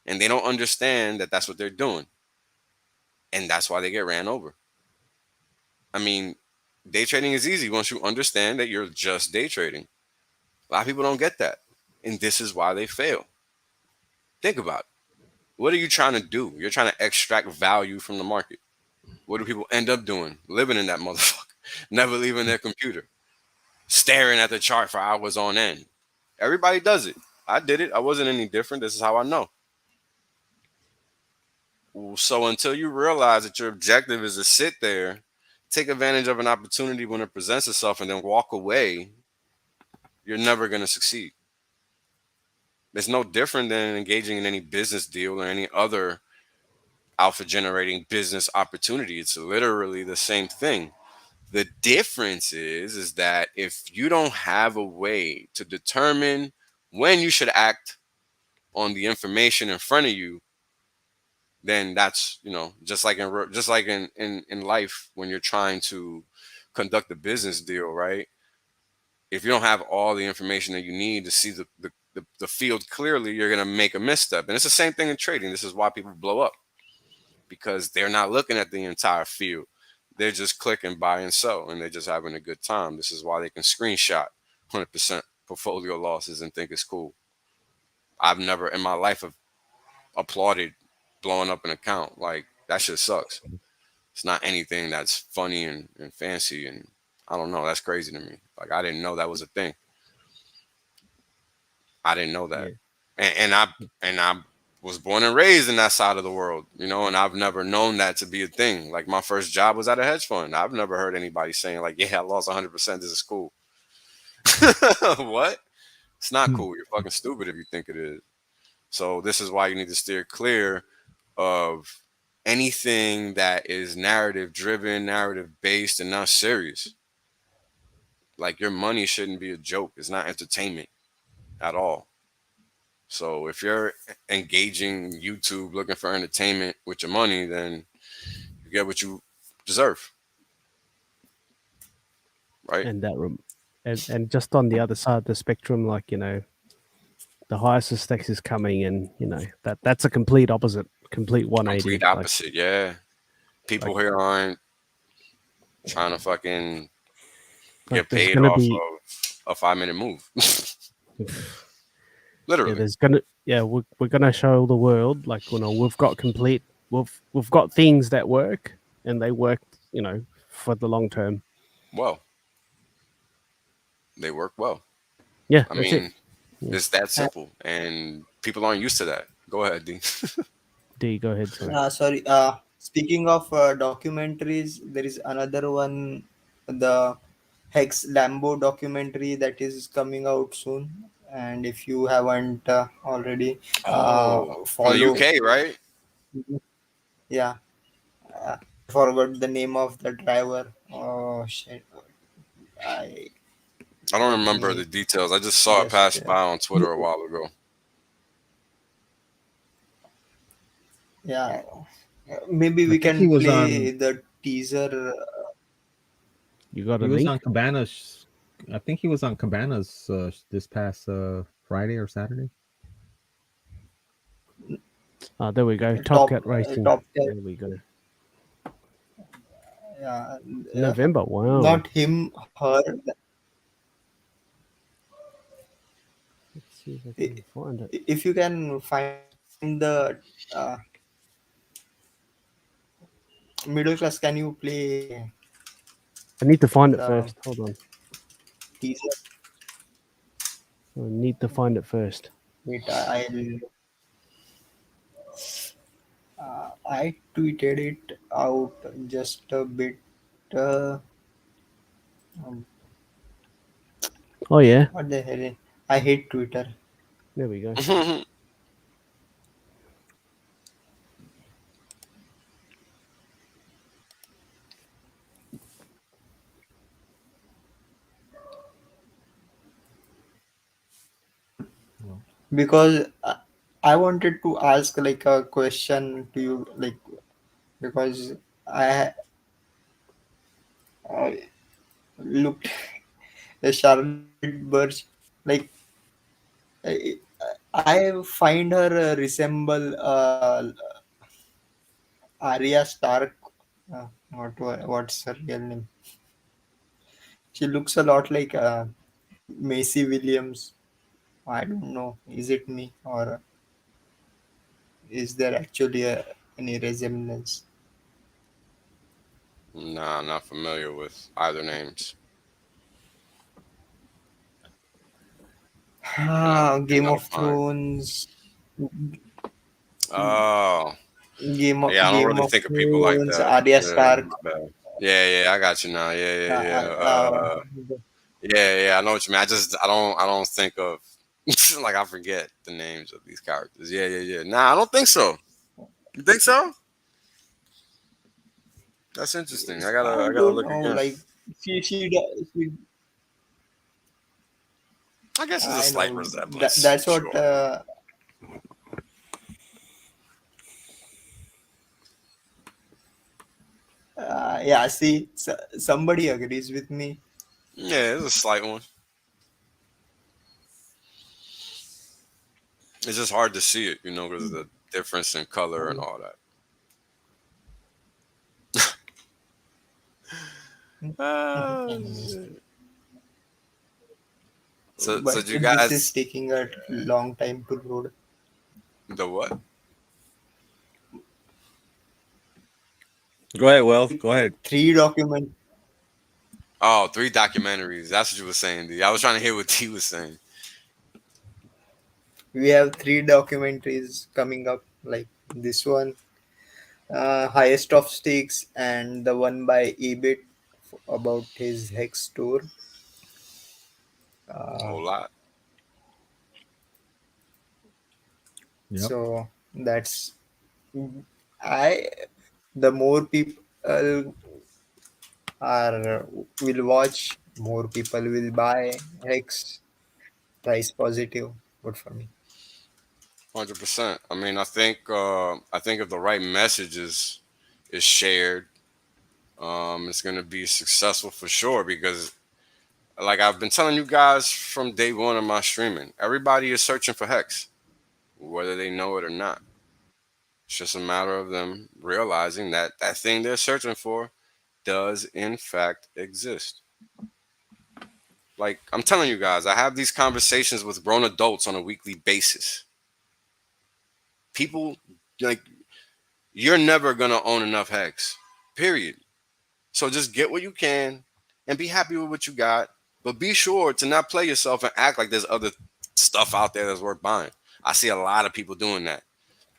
And they don't understand that that's what they're doing. And that's why they get ran over. I mean, day trading is easy once you understand that you're just day trading. A lot of people don't get that. And this is why they fail. Think about it. What are you trying to do? You're trying to extract value from the market. What do people end up doing? Living in that motherfucker. Never leaving their computer. Staring at the chart for hours on end. Everybody does it. I did it. I wasn't any different. This is how I know. So until you realize that your objective is to sit there, take advantage of an opportunity when it presents itself, and then walk away, you're never going to succeed. It's no different than engaging in any business deal or any other alpha generating business opportunity. It's literally the same thing. The difference is that if you don't have a way to determine when you should act on the information in front of you, then that's, just like in life, when you're trying to conduct a business deal, right? If you don't have all the information that you need to see the field clearly, you're gonna make a misstep. And it's the same thing in trading. This is why people blow up, because they're not looking at the entire field. They're just clicking buy and sell, and they're just having a good time. This is why they can screenshot 100% portfolio losses and think it's cool. I've never in my life have applauded blowing up an account. Like, that shit sucks. It's not anything that's funny and fancy, and I don't know. That's crazy to me. Like, I didn't know that was a thing. I didn't know that, and I was born and raised in that side of the world, you know, and I've never known that to be a thing. Like, my first job was at a hedge fund. I've never heard anybody saying like, "Yeah, I lost 100%. This is cool." What? It's not cool. You're fucking stupid if you think it is. So this is why you need to steer clear of anything that is narrative driven, narrative based, and not serious. Like, your money shouldn't be a joke. It's not entertainment at all. So if you're engaging YouTube looking for entertainment with your money, then you get what you deserve. Right?
And and just on the other side of the spectrum, like, you know, the highest stakes is coming, and you know that's a complete opposite, complete 180.
Complete opposite, like, yeah. People here aren't trying to fucking get paid off of a 5-minute move. Literally.
We're gonna show the world, like, you know, we've got things that work, and they work, you know, for the long term.
Well, they work well.
Yeah,
I mean, it's that simple, and people aren't used to that. Go ahead, D.
D, go ahead.
Sorry. Speaking of documentaries, there is another one, the Hex Lambo documentary that is coming out soon. And if you haven't already,
from
follow
the UK, right?
Yeah, I forgot the name of the driver. Oh shit! I
don't remember the details. I just saw it pass by on Twitter a while ago.
Yeah, maybe we can play the teaser.
You got a
link?
link?
On Cabana's. I think he was on Cabana's this past Friday or Saturday.
There we go. Top Cat Racing. There we go.
Yeah.
November. Wow.
Not him, her.
Let's see if I can find it.
If you can find the middle class, can you play?
I need to find it first. Hold on.
Teaser.
I need to find it first.
Wait, I tweeted it out just a bit.
Oh yeah.
What the hell? I hate Twitter.
There we go.
Because I wanted to ask like a question to you, like, because I looked at Charlotte Birch, like I find her resemble Arya Stark. What's her real name? She looks a lot like Macy Williams. I don't know. Is it me, or is there actually any resemblance?
Nah, I'm not familiar with either names.
Game of Thrones.
Oh.
Game of
I don't really think of people like
Thrones,
that.
Arya Stark.
Yeah, I got you now. Yeah. I know what you mean. I don't think of like, I forget the names of these characters. Yeah. Nah, I don't think so. You think so? That's interesting. I gotta look again.
Like she
I guess it's a slight resemblance.
That's what.
Sure.
Yeah. See, somebody agrees with me.
Yeah, it's a slight one. It's just hard to see it, because of the difference in color and all that. So
But
you
this is
guys,
taking a long time to load.
the what?
Go ahead, Will. Go ahead.
3 document.
Oh, 3 documentaries. That's what you were saying, D. I was trying to hear what T was saying.
We have 3 documentaries coming up, like this one, Highest of Stakes, and the one by Ebit about his hex store.
A whole lot.
Yep.
So that's the more people will watch, more people will buy hex. Price positive. Good for me.
100%. I mean, I think if the right message is shared, it's gonna be successful for sure. Because, like I've been telling you guys from day one of my streaming, everybody is searching for hex, whether they know it or not. It's just a matter of them realizing that that thing they're searching for does in fact exist. Like I'm telling you guys, I have these conversations with grown adults on a weekly basis. People, like, you're never gonna own enough hex, period. So just get what you can and be happy with what you got, but be sure to not play yourself and act like there's other stuff out there that's worth buying. I see a lot of people doing that,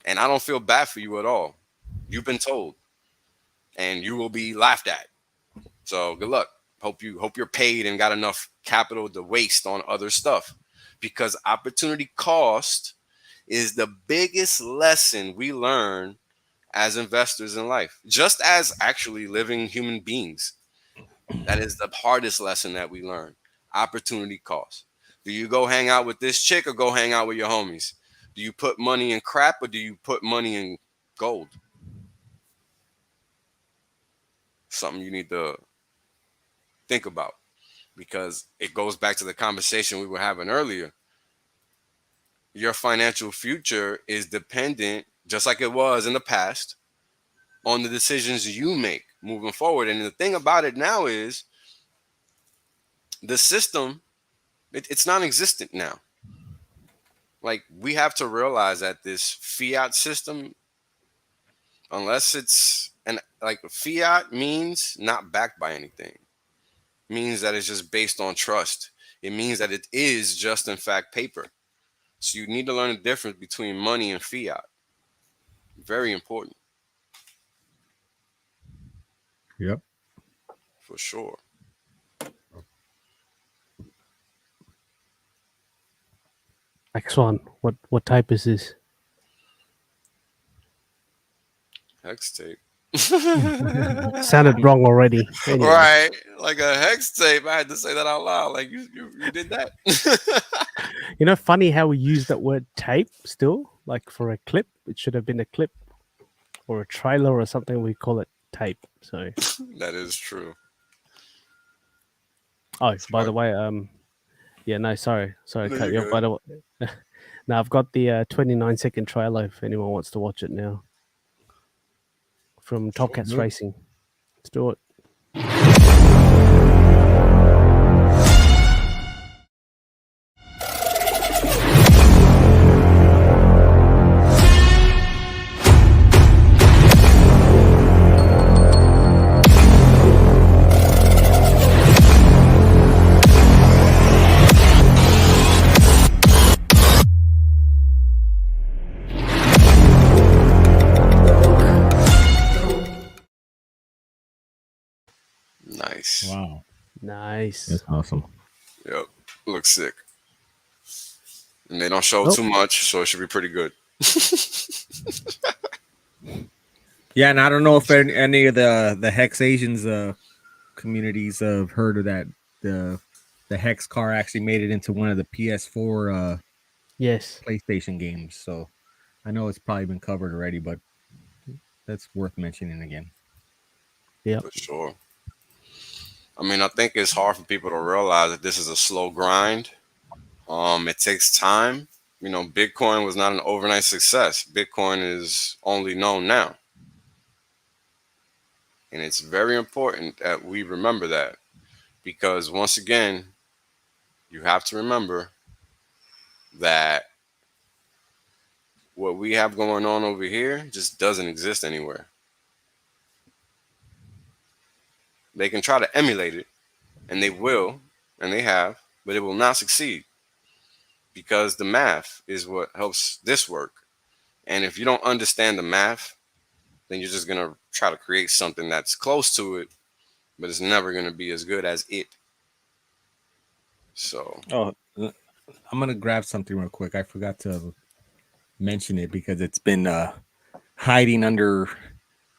and I don't feel bad for you at all. You've been told, and you will be laughed at. So good luck. Hope you're paid and got enough capital to waste on other stuff, because opportunity cost is the biggest lesson we learn as investors in life, just as actually living human beings. That is the hardest lesson that we learn. Opportunity cost. Do you go hang out with this chick or go hang out with your homies? Do you put money in crap or do you put money in gold? Something you need to think about, because it goes back to the conversation we were having earlier. Your financial future is dependent, just like it was in the past, on the decisions you make moving forward. And the thing about it now is the system, it's non-existent now. Like, we have to realize that this fiat system, unless it's fiat means not backed by anything, means that it's just based on trust. It means that it is just in fact paper. So you need to learn the difference between money and fiat. Very important.
Yep.
For sure.
Next one. What type is this?
Hex tape.
Sounded wrong already. Anyway.
Right. Like a hex tape. I had to say that out loud. Like you did that.
Funny how we use that word tape still. Like for a clip, it should have been a clip or a trailer or something. We call it tape. So
that is true.
Oh, by the way, yeah, no, sorry,
No,
cut you off. By the way, now I've got the 29-second trailer. If anyone wants to watch it now, from Top Cats Racing, let's do it.
Nice.
Wow.
Nice.
That's awesome.
Yep. Looks sick. And they don't show too much, so it should be pretty good.
Yeah, and I don't know if any of the HexAsians communities have heard of that. The Hex car actually made it into one of the PS4
yes
PlayStation games. So I know it's probably been covered already, but that's worth mentioning again.
Yeah,
for sure. I mean, I think it's hard for people to realize that this is a slow grind. It takes time. Bitcoin was not an overnight success. Bitcoin is only known now. And it's very important that we remember that, because once again, you have to remember that what we have going on over here just doesn't exist anywhere. They can try to emulate it, and they will, and they have, but it will not succeed, because the math is what helps this work. And if you don't understand the math, then you're just going to try to create something that's close to it, but it's never going to be as good as it. So,
I'm going to grab something real quick. I forgot to mention it because it's been hiding under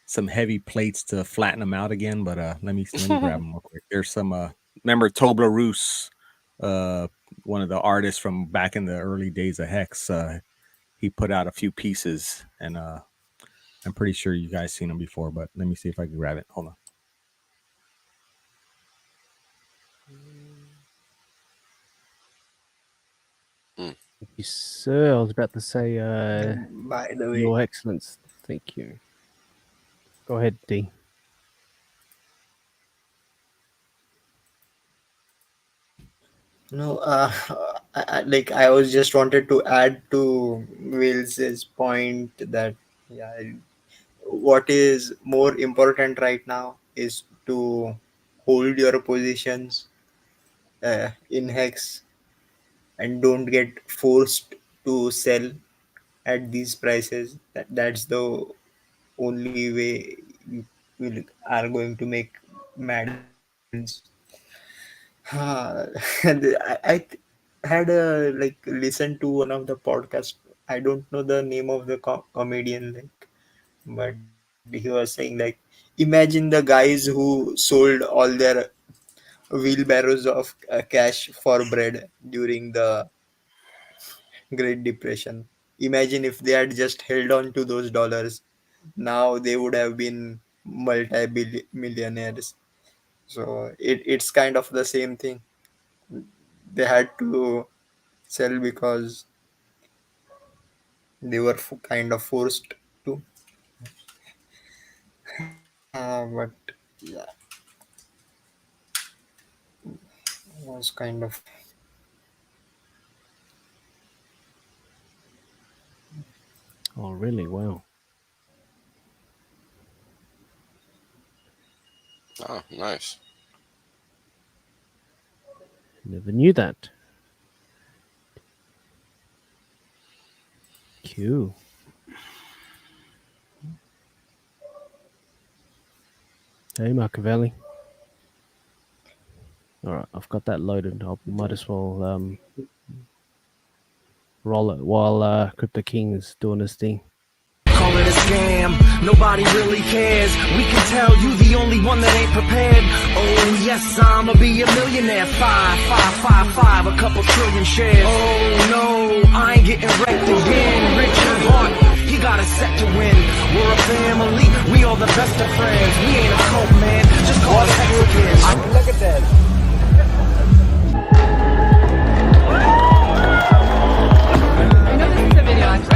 some heavy plates to flatten them out again, but let me grab them real quick. There's some remember Tobler Roos, one of the artists from back in the early days of Hex. He put out a few pieces, and I'm pretty sure you guys seen them before, but let me see if I can grab it. Hold on.
Thank you, sir. I was about to say,
by the way,
Your Excellence. Thank you. Go ahead, D.
No, I was just wanted to add to Will's point that what is more important right now is to hold your positions in Hex and don't get forced to sell at these prices. That's the only way we are going to make mad returns. And I had listened to one of the podcasts. I don't know the name of the comedian, but he was saying imagine the guys who sold all their wheelbarrows of cash for bread during the Great Depression. Imagine if they had just held on to those dollars. Now they would have been multi-millionaires. So it's kind of the same thing. They had to sell because they were kind of forced to. But yeah, was kind of.
Oh, really? Wow.
oh, nice.
Never knew that. Q. Hey, Machiavelli. All right, I've got that loaded. I might as well roll it while Crypto King is doing his thing.
Call it a scam, nobody really cares. We can tell you the only one that ain't prepared. Oh yes, I'ma be a millionaire. 5, a couple trillion shares. Oh no, I ain't getting wrecked again. Richard Hart, he got a set to win. We're a family, we all the best of friends. We ain't a cult, man, just call us Hexicans. Look at that.
I know this is a video actually.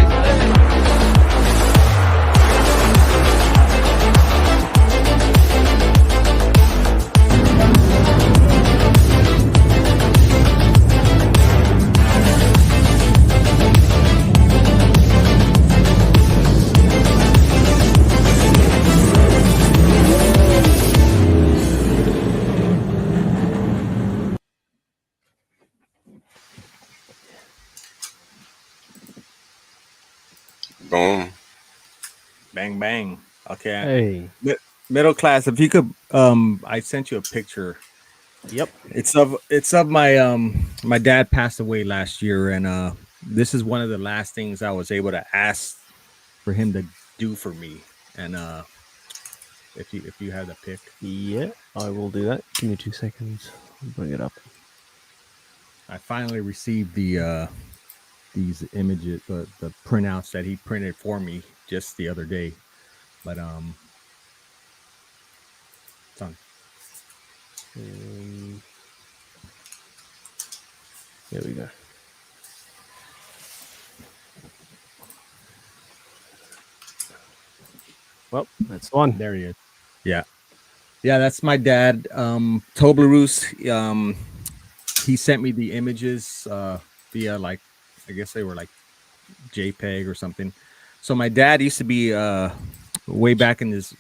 Boom.
Bang, bang. Okay.
Hey.
Middle class, if you could, I sent you a picture.
Yep.
It's of my my dad passed away last year, and this is one of the last things I was able to ask for him to do for me. And if you have the pic.
Yeah, I will do that. Give me 2 seconds. I'll bring it up.
I finally received the these images, the printouts that he printed for me just the other day. But it's on.
Here we go. Well, that's one.
There he is. Yeah. Yeah, that's my dad. Toblerus, he sent me the images via like, I guess they were like JPEG or something. So my dad used to be way back in his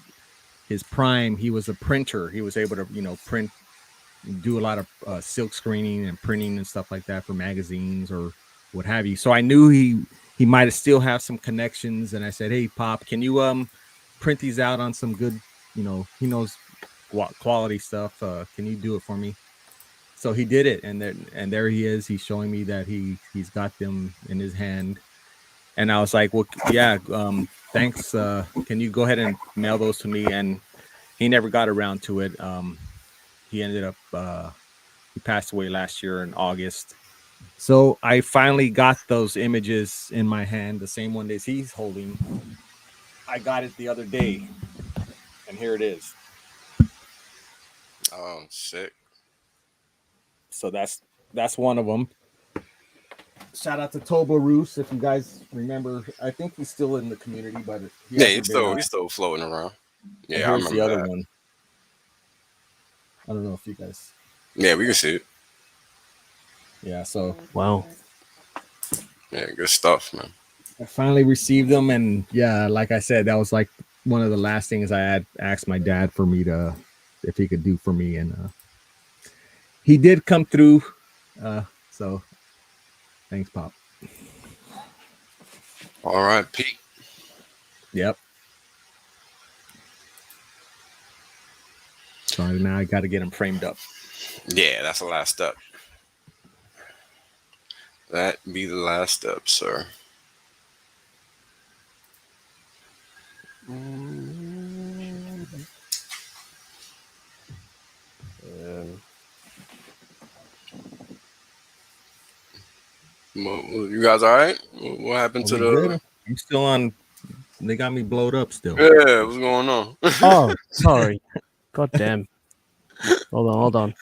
prime. He was a printer. He was able to, print, do a lot of silk screening and printing and stuff like that for magazines or what have you. So I knew he might have still have some connections. And I said, hey, Pop, can you print these out on some good, he knows quality stuff. Can you do it for me? So he did it, and there he is. He's showing me that he's got them in his hand, and I was like, well, yeah, thanks. Can you go ahead and mail those to me? And he never got around to it. He ended up he passed away last year in August. So I finally got those images in my hand, the same one that he's holding. I got it the other day, and here it is.
Oh, sick.
So that's one of them. Shout out to Toblerus, if you guys remember. I think he's still in the community, but
he's still floating around. Yeah, I remember
the other
that.
one. I don't know if you guys.
Yeah, we can see it.
Yeah. So
wow.
Yeah, good stuff, man.
I finally received them, and yeah, like I said, that was like one of the last things I had asked my dad for me to, if he could do for me, and he did come through. So thanks, Pop.
All right, Pete.
Yep. So now I got to get him framed up.
Yeah, that's the last step. That be the last step, sir. You guys all right? What happened to the...
I'm still on. They got me blowed up still.
Yeah, what's going on?
Oh, sorry. God damn. Hold on.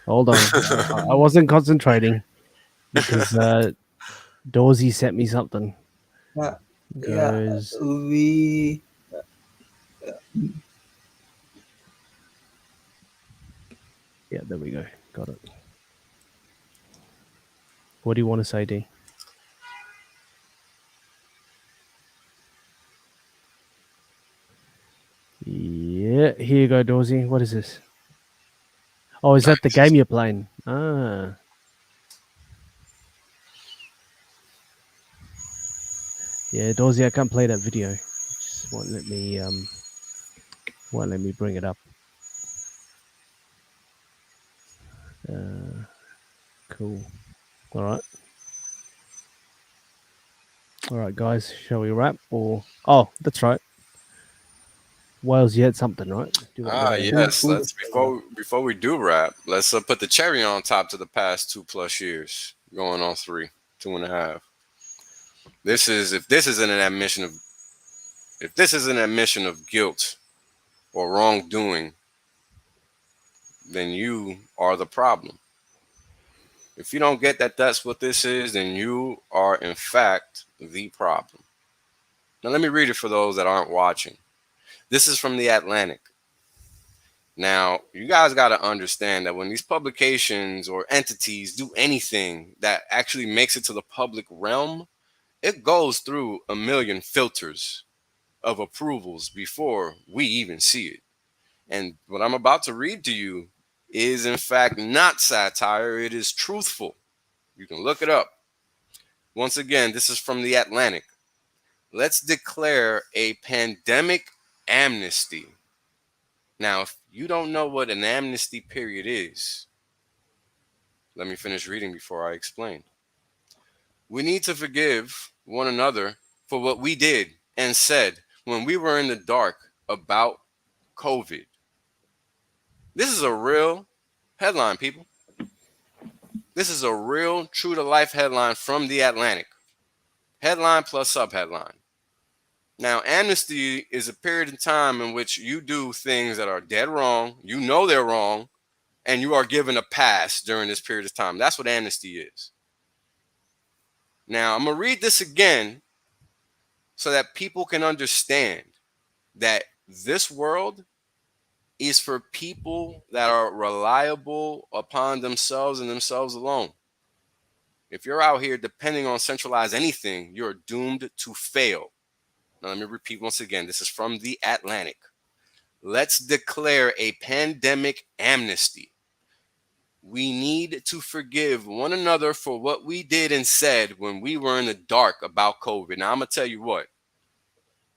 I wasn't concentrating because Dorsey sent me something.
Yeah, there we
go. Got it. What do you want to say, D? Yeah, here you go, Dorsey. What is this? Oh, is that the game you're playing? Ah. Yeah, Dorsey, I can't play that video. It just won't let me bring it up. Cool. All right, guys. Shall we wrap? Or that's right. Wales, you had something, right?
Yes. Let's before we do wrap, let's put the cherry on top to the past 2+ years, going on 2.5. If this isn't an admission of guilt or wrongdoing, then you are the problem. If you don't get that that's what this is, then you are in fact the problem. Now let me read it for those that aren't watching. This is from the Atlantic. Now, you guys got to understand that when these publications or entities do anything that actually makes it to the public realm, it goes through a million filters of approvals before we even see it. And what I'm about to read to you is, in fact, not satire. It is truthful. You can look it up. Once again, this is from the Atlantic. Let's declare a pandemic amnesty. Now, if you don't know what an amnesty period is, let me finish reading before I explain. We need to forgive one another for what we did and said when we were in the dark about COVID. This is a real headline, people. This is a real true-to-life headline from the Atlantic. Headline plus subheadline. Now, amnesty is a period of time in which you do things that are dead wrong, you know they're wrong, and you are given a pass during this period of time. That's what amnesty is. Now, I'm going to read this again so that people can understand that this world is for people that are reliable upon themselves and themselves alone. If you're out here depending on centralized anything, you're doomed to fail. Now, let me repeat once again. This is from The Atlantic. Let's declare a pandemic amnesty. We need to forgive one another for what we did and said when we were in the dark about COVID. Now, I'm going to tell you what.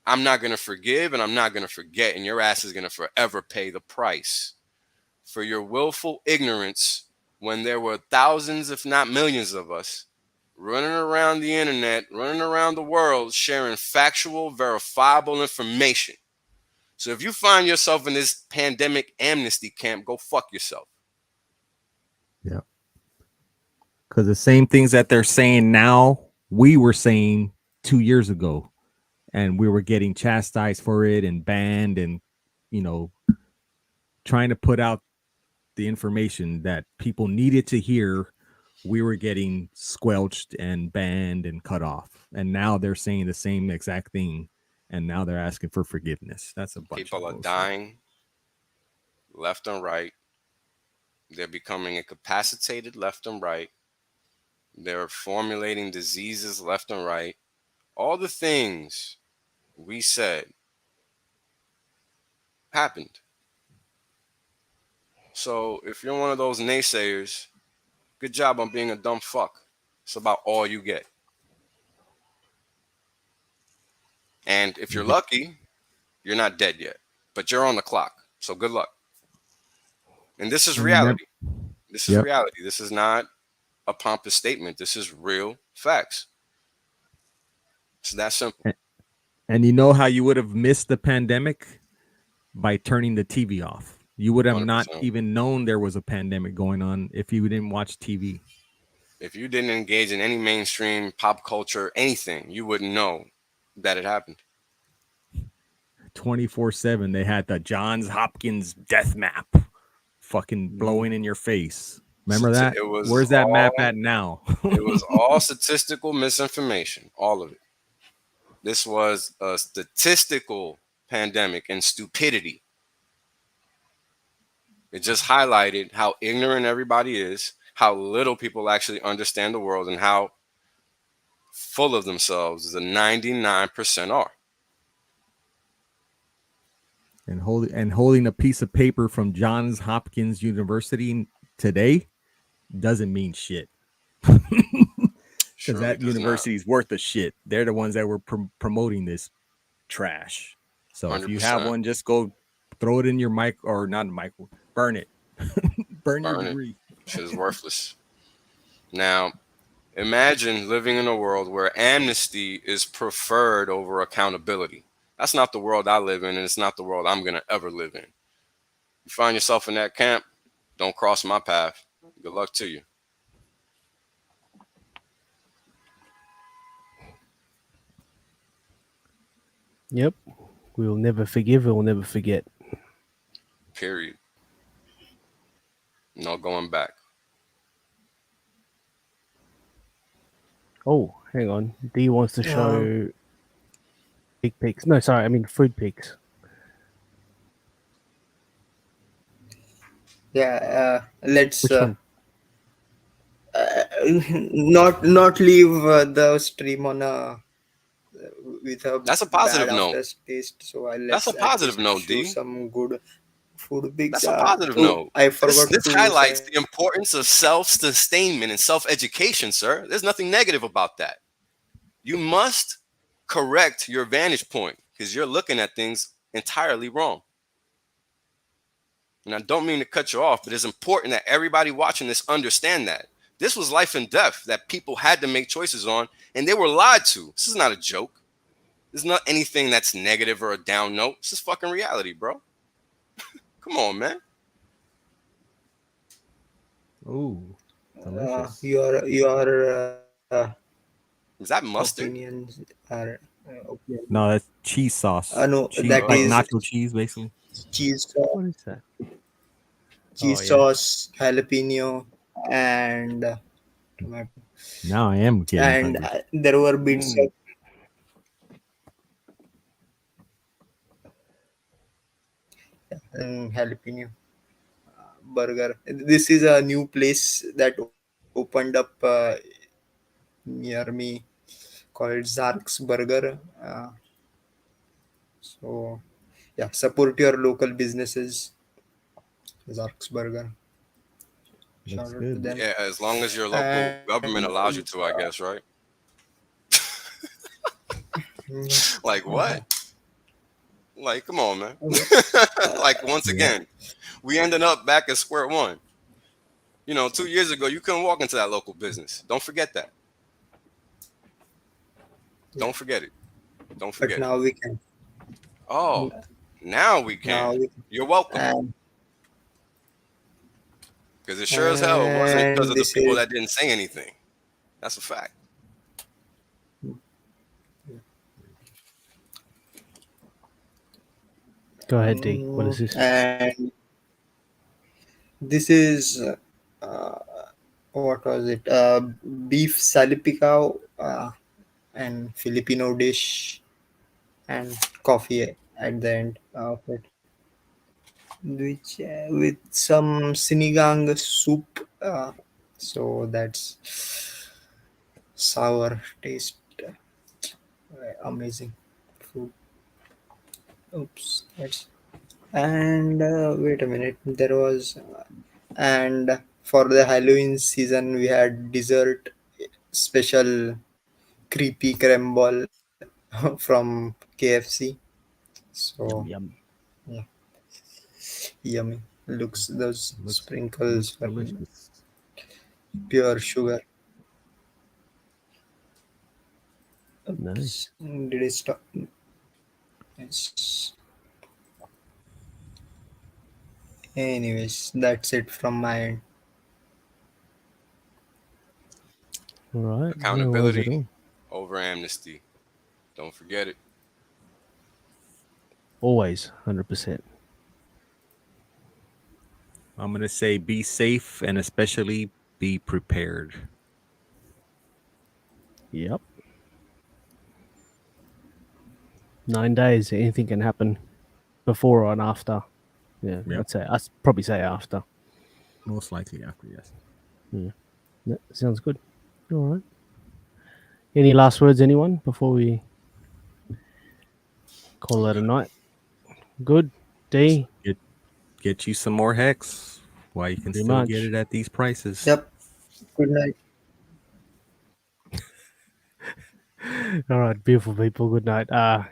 I'm not going to forgive and I'm not going to forget, and your ass is going to forever pay the price for your willful ignorance when there were thousands, if not millions of us running around the internet, running around the world, sharing factual, verifiable information. So if you find yourself in this pandemic amnesty camp, go fuck yourself.
Yeah. Because the same things that they're saying now, we were saying 2 years ago. And we were getting chastised for it and banned and, you know, trying to put out the information that people needed to hear. We were getting squelched and banned and cut off. And now they're saying the same exact thing. And now they're asking for forgiveness. That's a bunch
People
of
are
bullshit.
dying left and right. They're becoming incapacitated left and right. They're formulating diseases left and right. All the things we said happened. So if you're one of those naysayers, good job on being a dumb fuck. It's about all you get. And if you're lucky, you're not dead yet, but you're on the clock. So good luck. And this is reality. This is reality. This is not a pompous statement. This is real facts. It's that simple.
And you know how you would have missed the pandemic? By turning the TV off. You would have
100%.
not even known there was a pandemic going on if you didn't watch TV.
If you didn't engage in any mainstream pop culture, anything, you wouldn't know that it happened.
24/7, they had the Johns Hopkins death map fucking blowing in your face. Remember that?
It was
Where's that map at now?
It was all statistical misinformation, all of it. This was a statistical pandemic and stupidity. It just highlighted how ignorant everybody is, how little people actually understand the world, and how full of themselves the 99% are.
And holding a piece of paper from Johns Hopkins University today doesn't mean shit. Because that university is worth a shit. They're the ones that were promoting this trash. So 100%. If you have one, just go throw it in your mic, or not a mic, burn it. burn your degree.
Shit is worthless. Now, imagine living in a world where amnesty is preferred over accountability. That's not the world I live in, and it's not the world I'm going to ever live in. You find yourself in that camp, don't cross my path. Good luck to you.
Yep. We'll never forgive, we'll never forget.
Period. No going back.
Oh, hang on. D wants to show dick pics. No, sorry, I mean food pics.
Yeah, let's
Which one?
not leave the stream on a with a
that's a positive
bad
note.
Taste. So
That's a positive note, D.
Some good food pics.
That's a positive note.
I forgot
this
to
highlights
say.
the importance of self-sustainment and self-education, sir. There's nothing negative about that. You must correct your vantage point because you're looking at things entirely wrong. And I don't mean to cut you off, but it's important that everybody watching this understand that. This was life and death that people had to make choices on, and they were lied to. This is not a joke. This is not anything that's negative or a down note. This is fucking reality, bro. Come on, man.
Ooh, delicious.
Your
Is that mustard?
opinions are okay.
No, that's cheese sauce.
No,
cheese,
that
like
is
nacho cheese, basically.
Cheese sauce.
What is that?
Cheese sauce, jalapeno, and tomato.
Now I am getting
And
hungry.
there were bits of and jalapeno burger. This is a new place that opened up near me called Zark's Burger. So yeah, support your local businesses. Zark's Burger. Shout out to them.
Yeah, as long as your local government allows you to, I guess, right? Like what? Like, come on, man. Like, once again, we ended up back at square one. 2 years ago, you couldn't walk into that local business. Don't forget that. Don't forget it. Don't forget
But now we can.
Oh, now we can. You're welcome. Because it sure as hell wasn't because of the people that didn't say anything. That's a fact.
Go ahead, D. What is this?
And this is what was it? Beef salpicao and Filipino dish and coffee at the end of it, which with some sinigang soup. So that's sour taste. Amazing food. Oops, that's and wait a minute. There was and for the Halloween season we had dessert special creepy creme ball from KFC. So
yum.
Yeah, yummy. Looks those sprinkles for pure sugar.
Nice.
Did it stop? Yes. Anyways, that's it from my end.
All right.
Accountability over amnesty. Don't forget it.
Always 100%.
I'm going to say be safe and especially be prepared.
Yep. 9 days, anything can happen before or after. Yeah,
Yep.
I'd probably say after.
Most likely after, yes.
Yeah, sounds good. All right. Any last words, anyone, before we call it a night? Good. D?
Get you some more Hex while you can
Pretty
still
much.
get it at these prices.
Yep. Good night.
All right, beautiful people. Good night.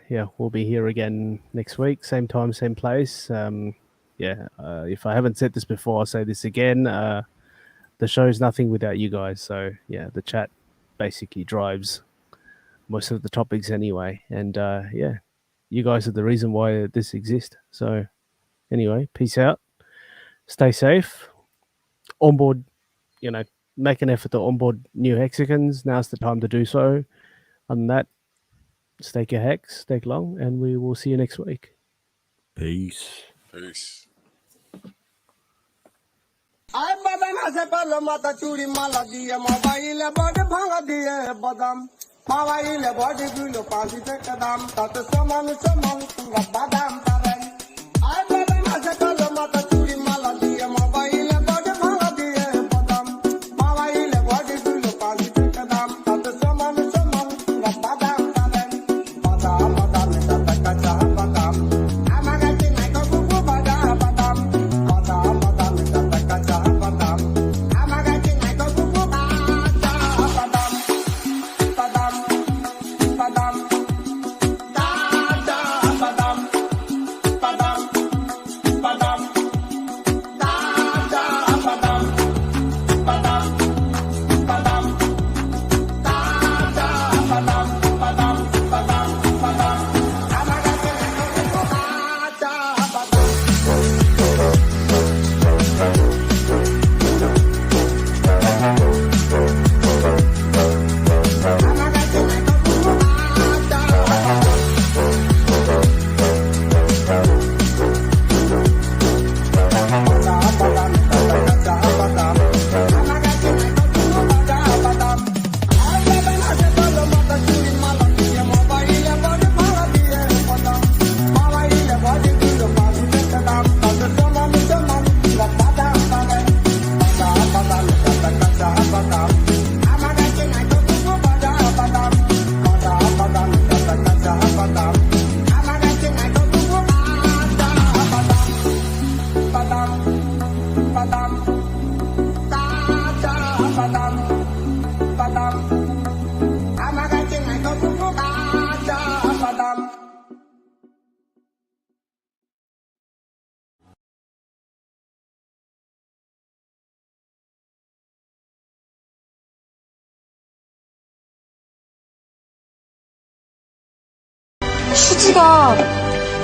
Yeah, we'll be here again next week, same time, same place. If I haven't said this before, I'll say this again. The show's nothing without you guys. So yeah, the chat basically drives most of the topics anyway. And you guys are the reason why this exists. So anyway, peace out. Stay safe. Onboard, make an effort to onboard new Hexicans. Now's the time to do so. Other than that, stake your hex, stake long, and we will see you next week.
Peace.
Peace.
I badana se palo mata churi mala diye mobile body bhanga diye badam mobile body gulo pasi te kadam tat saman badam taran I badana se palo mata churi mala diye mobile body bhanga diye badam mobile body gulo pasi te kadam tat saman badam taran badam badam ta kacha badam amaga tinai ko bubu badam badam badam badam ta kacha badam amaga tinai ko bubu badam badam badam da badam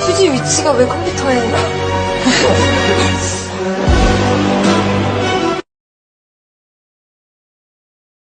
휴지 위치가 왜 컴퓨터에